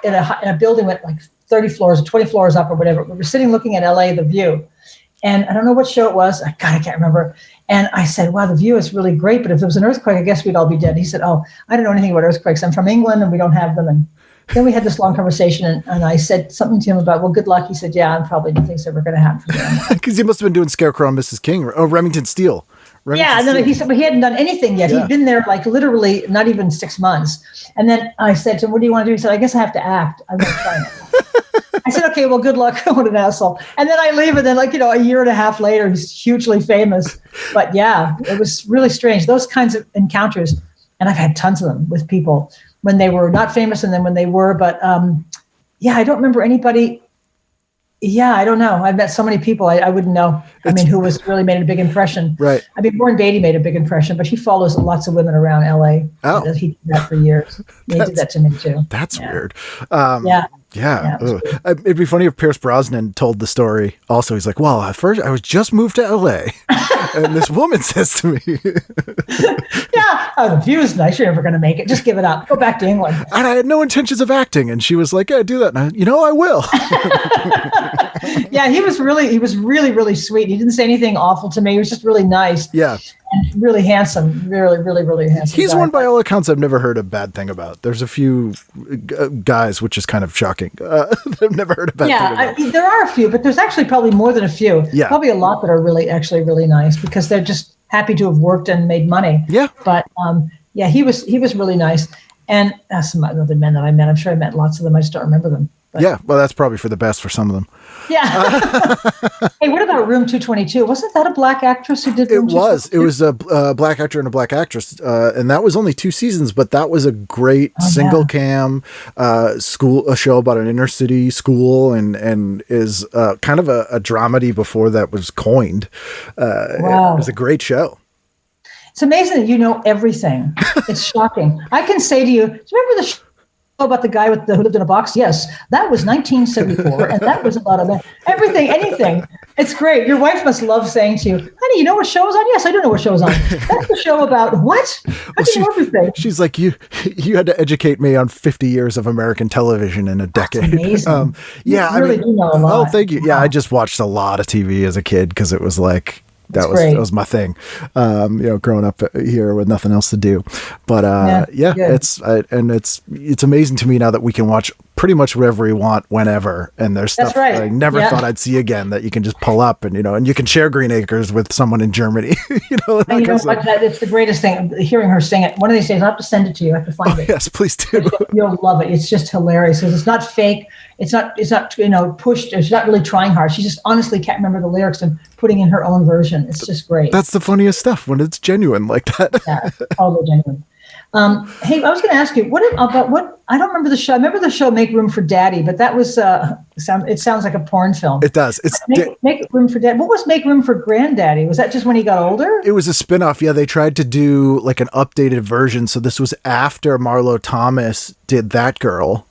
in a building with like 30 floors or 20 floors up or whatever. We were sitting looking at LA, the view, and I don't know what show it was. I can't remember. And I said, wow, the view is really great, but if there was an earthquake, I guess we'd all be dead. He said, oh, I don't know anything about earthquakes. I'm from England and we don't have them. And then we had this long conversation and I said something to him about, well, good luck. He said, yeah, and probably nothing's ever going to happen for me. Because he must have been doing Scarecrow and Mrs. King. Oh, Remington Steele. And then he said, but he hadn't done anything yet. Yeah. He'd been there like literally not even 6 months. And then I said to him, what do you want to do? He said, I guess I have to act. I'm going to try it. I said, okay, well, good luck. What an asshole. And then I leave, and then a year and a half later, he's hugely famous. But yeah, it was really strange. Those kinds of encounters, and I've had tons of them with people when they were not famous and then when they were. But I don't remember anybody. Yeah, I don't know. I've met so many people, I wouldn't know. Who was really made a big impression. Right. Warren Beatty made a big impression, but he follows lots of women around LA. Oh. He did that for years. He did that to me too. That's weird. Yeah. It'd be funny if Pierce Brosnan told the story. Also, he's like, well, at first I was just moved to LA. And this woman says to me, the view is nice. You're never going to make it. Just give it up. Go back to England. And I had no intentions of acting. And she was like, yeah, do that. And I will. Yeah, he was really, really sweet. He didn't say anything awful to me. He was just really nice. Yeah. And really handsome. Really, really, really handsome. He's one by all accounts I've never heard a bad thing about. There's a few guys, which is kind of shocking. I've never heard a bad thing about. There are a few, but there's actually probably more than a few. Yeah. Probably a lot that are really nice because they're just happy to have worked and made money. Yeah. But he was really nice. And some other men that I met, I'm sure I met lots of them. I just don't remember them. But. Yeah, well, that's probably for the best for some of them. Yeah. Hey, what about Room 222? Wasn't that a black actress who did Room 222? It was a black actor and a black actress. And that was only 2 seasons, but that was a great single cam a show about an inner city school and is kind of a dramedy before that was coined. Wow. It was a great show. It's amazing that you know everything. It's shocking. I can say to you, do you remember the show about the guy who lived in a box? Yes, that was 1974, and that was about everything, anything. It's great. Your wife must love saying to you, honey, you know what show is on? Yes, I do know what show is on. That's the show about what? I do know everything. She's like, you had to educate me on 50 years of American television in a decade. That's amazing. You really do know a lot. Oh, thank you. Yeah, I just watched a lot of TV as a kid because it was like, that was my thing, growing up here with nothing else to do. But it's amazing to me now that we can watch pretty much whatever we want whenever, and there's stuff that I never thought I'd see again that you can just pull up and you can share Green Acres with someone in Germany. It's the greatest thing, hearing her sing it. One of these days I'll have to send it to you. I have to find it. Yes, please do. You'll love it. It's just hilarious because it's not fake. It's not pushed. She's not really trying hard. She just honestly can't remember the lyrics and putting in her own version. It's just great. That's the funniest stuff when it's genuine like that. Yeah, totally genuine. Hey, I was going to ask you, what I don't remember the show. I remember the show Make Room for Daddy, but that was, it sounds like a porn film. It does. It's Make Room for Daddy. What was Make Room for Granddaddy? Was that just when he got older? It was a spinoff. Yeah, they tried to do like an updated version. So this was after Marlo Thomas did That Girl.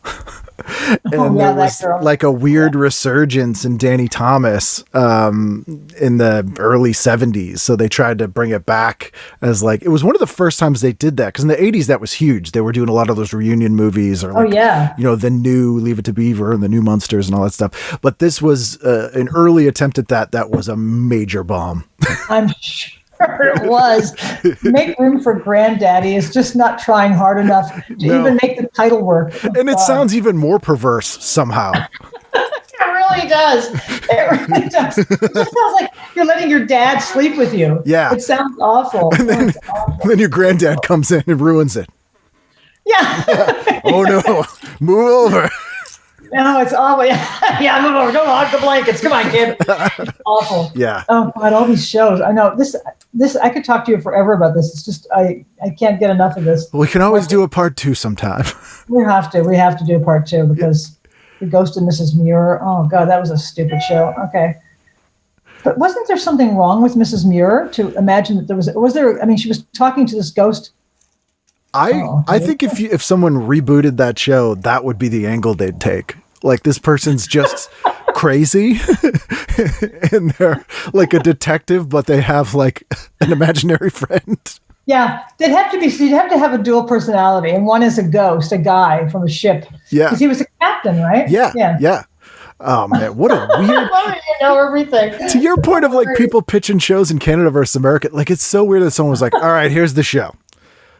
And there was like a weird resurgence in Danny Thomas in the early 70s. So they tried to bring it back as like, it was one of the first times they did that. Because in the 80s, that was huge. They were doing a lot of those reunion movies or like, you know, the new Leave It to Beaver and the new Munsters and all that stuff. But this was an early attempt at that. That was a major bomb. I'm sure it was. Make Room for Granddaddy is just not trying hard enough to even make the title work. And it sounds even more perverse somehow. It really does. It really does. It just sounds like you're letting your dad sleep with you. Yeah. It sounds awful. And then your granddad comes in and ruins it. Yeah. Oh no, move over. No, it's awful. Yeah, move over. Don't hug the blankets. Come on, kid. It's awful. Yeah. Oh God, all these shows. I know this. I could talk to you forever about this. It's just I can't get enough of this. We can always do a part 2 sometime. We have to do part 2 because The Ghost of Mrs. Muir. Oh God, that was a stupid show. Okay. But wasn't there something wrong with Mrs. Muir to imagine that there was there? I mean, she was talking to this ghost. I think if someone rebooted that show, that would be the angle they'd take. Like, this person's just crazy and they're like a detective, but they have like an imaginary friend. Yeah, they'd have to be. So you'd have to have a dual personality, and one is a ghost, a guy from a ship. Yeah, because he was a captain, right? Yeah. Oh man, what a weird. You know everything. To your point of like people pitching shows in Canada versus America, like it's so weird that someone was like, "All right, here's the show.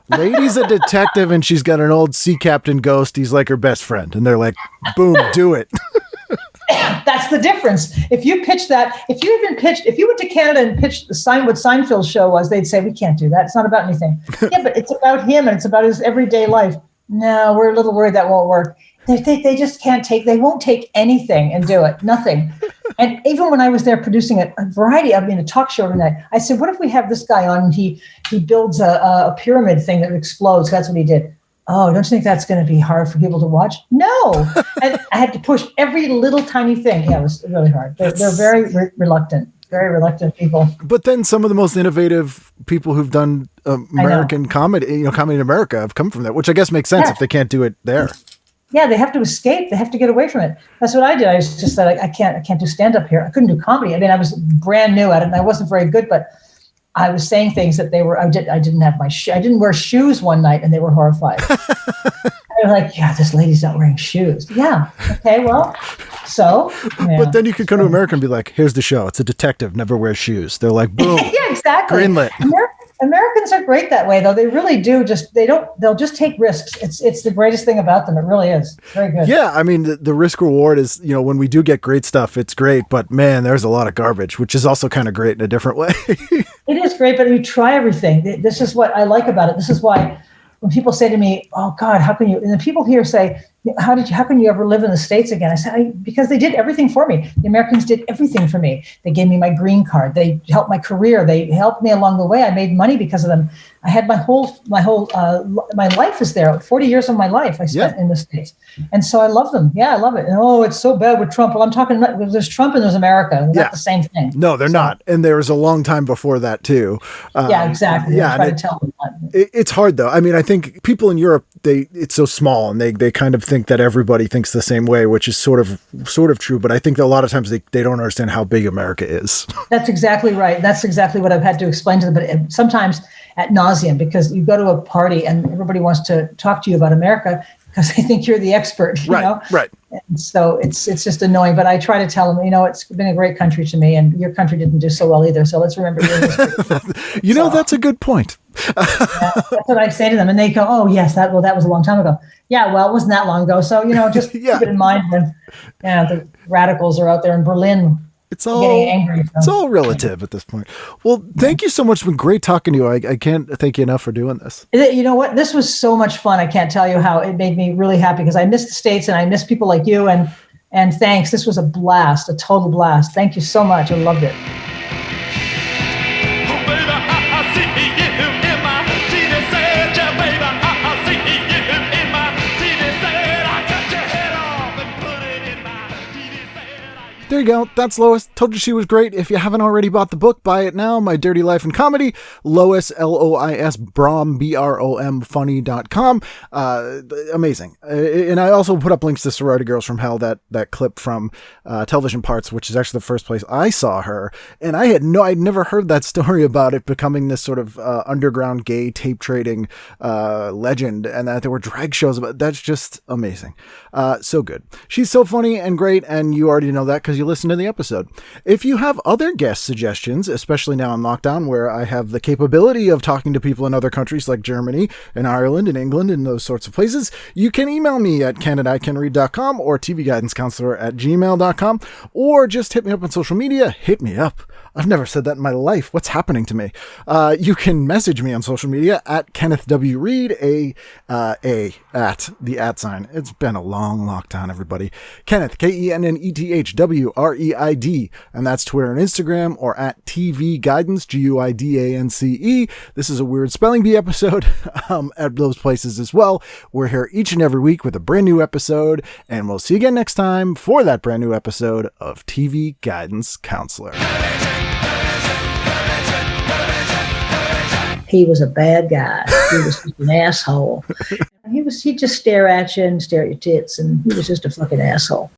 Lady's a detective and she's got an old sea captain ghost. He's like her best friend," and they're like, "Boom, do it." That's the difference. If you pitch that, if you went to Canada and pitched what Seinfeld's show was, they'd say, "We can't do that. It's not about anything." Yeah, but it's about him and it's about his everyday life. No, we're a little worried that won't work. They just can't they won't take anything and do it. Nothing. And even when I was there producing a variety, I mean, a talk show every night, I said, what if we have this guy on and he builds a pyramid thing that explodes? That's what he did. Oh, don't you think that's going to be hard for people to watch? No. And I had to push every little tiny thing. Yeah, it was really hard. They're very reluctant people. But then some of the most innovative people who've done American comedy, comedy in America have come from that, which I guess makes sense if they can't do it there. Yeah, they have to escape. They have to get away from it. That's what I did. I just said, I can't do stand-up here. I couldn't do comedy. I mean, I was brand new at it, and I wasn't very good, but I was saying things that I didn't have I didn't wear shoes one night, and they were horrified. They were like, yeah, this lady's not wearing shoes. Yeah. Okay, well, so. Yeah. But then you could come to America and be like, here's the show. It's a detective, never wears shoes. They're like, boom. Yeah, exactly. Greenlit. Americans are great that way, though. They really do. They'll just take risks. It's the greatest thing about them. It really is. Very good. Yeah. I mean, the risk reward is, when we do get great stuff, it's great, but man, there's a lot of garbage, which is also kind of great in a different way. It is great, but we try everything. This is what I like about it. This is why when people say to me, oh God, how can you, and the people here say, how can you ever live in the States again? I said, because they did everything for me. The Americans did everything for me. They gave me my green card. They helped my career. They helped me along the way. I made money because of them. I had my life is there. 40 years of my life I spent in the States. And so I love them. Yeah, I love it. And it's so bad with Trump. Well, I'm talking about, there's Trump and there's America. They're not the same thing. No, they're not. And there was a long time before that too. Yeah, exactly. Yeah, try to tell them that. It's hard though. I mean, I think people in Europe, it's so small and they kind of think that everybody thinks the same way, which is sort of true. But I think that a lot of times they don't understand how big America is. That's exactly right. That's exactly what I've had to explain to them. But sometimes at nauseum, because you go to a party and everybody wants to talk to you about America because they think you're the expert, you know? Right. And so it's just annoying, but I try to tell them, it's been a great country to me and your country didn't do so well either. So let's remember your history. That's a good point. That's what I say to them. And they go, oh yes, that was a long time ago. Yeah, well, it wasn't that long ago. So, just keep it in mind when the radicals are out there in Berlin. It's all getting angry. So. It's all relative at this point. Well, thank you so much. It's been great talking to you. I can't thank you enough for doing this. You know what? This was so much fun. I can't tell you how it made me really happy because I miss the States and I miss people like you. And thanks. This was a blast, a total blast. Thank you so much. I loved it. Oh, baby, I see you in my There you go. That's Lois. Told you she was great. If you haven't already bought the book, buy it now. My Dirty Life in Comedy. Lois, Lois, Brom, Brom, funny.com. Amazing. And I also put up links to Sorority Girls from Hell, that clip from Television Parts, which is actually the first place I saw her. And I'd never heard that story about it becoming this sort of underground gay tape trading legend, and that there were drag shows about. That's just amazing. So good. She's so funny and great, and you already know that because you listened to the episode. If you have other guest suggestions, especially now in lockdown where I have the capability of talking to people in other countries like Germany and Ireland and England and those sorts of places, you can email me at ken@icanread.com or tvguidancecounselor@gmail.com, or just hit me up on social media. Hit me up. I've never said that in my life. What's happening to me? You can message me on social media at Kenneth W. Reed, at the @ sign. It's been a long lockdown, everybody. Kenneth, KENNETHWREID, and that's Twitter and Instagram, or at TV Guidance, GUIDANCE. This is a weird spelling bee episode at those places as well. We're here each and every week with a brand new episode, and we'll see you again next time for that brand new episode of TV Guidance Counselor. He was a bad guy. He was just an asshole. He'd just stare at you and stare at your tits, and he was just a fucking asshole.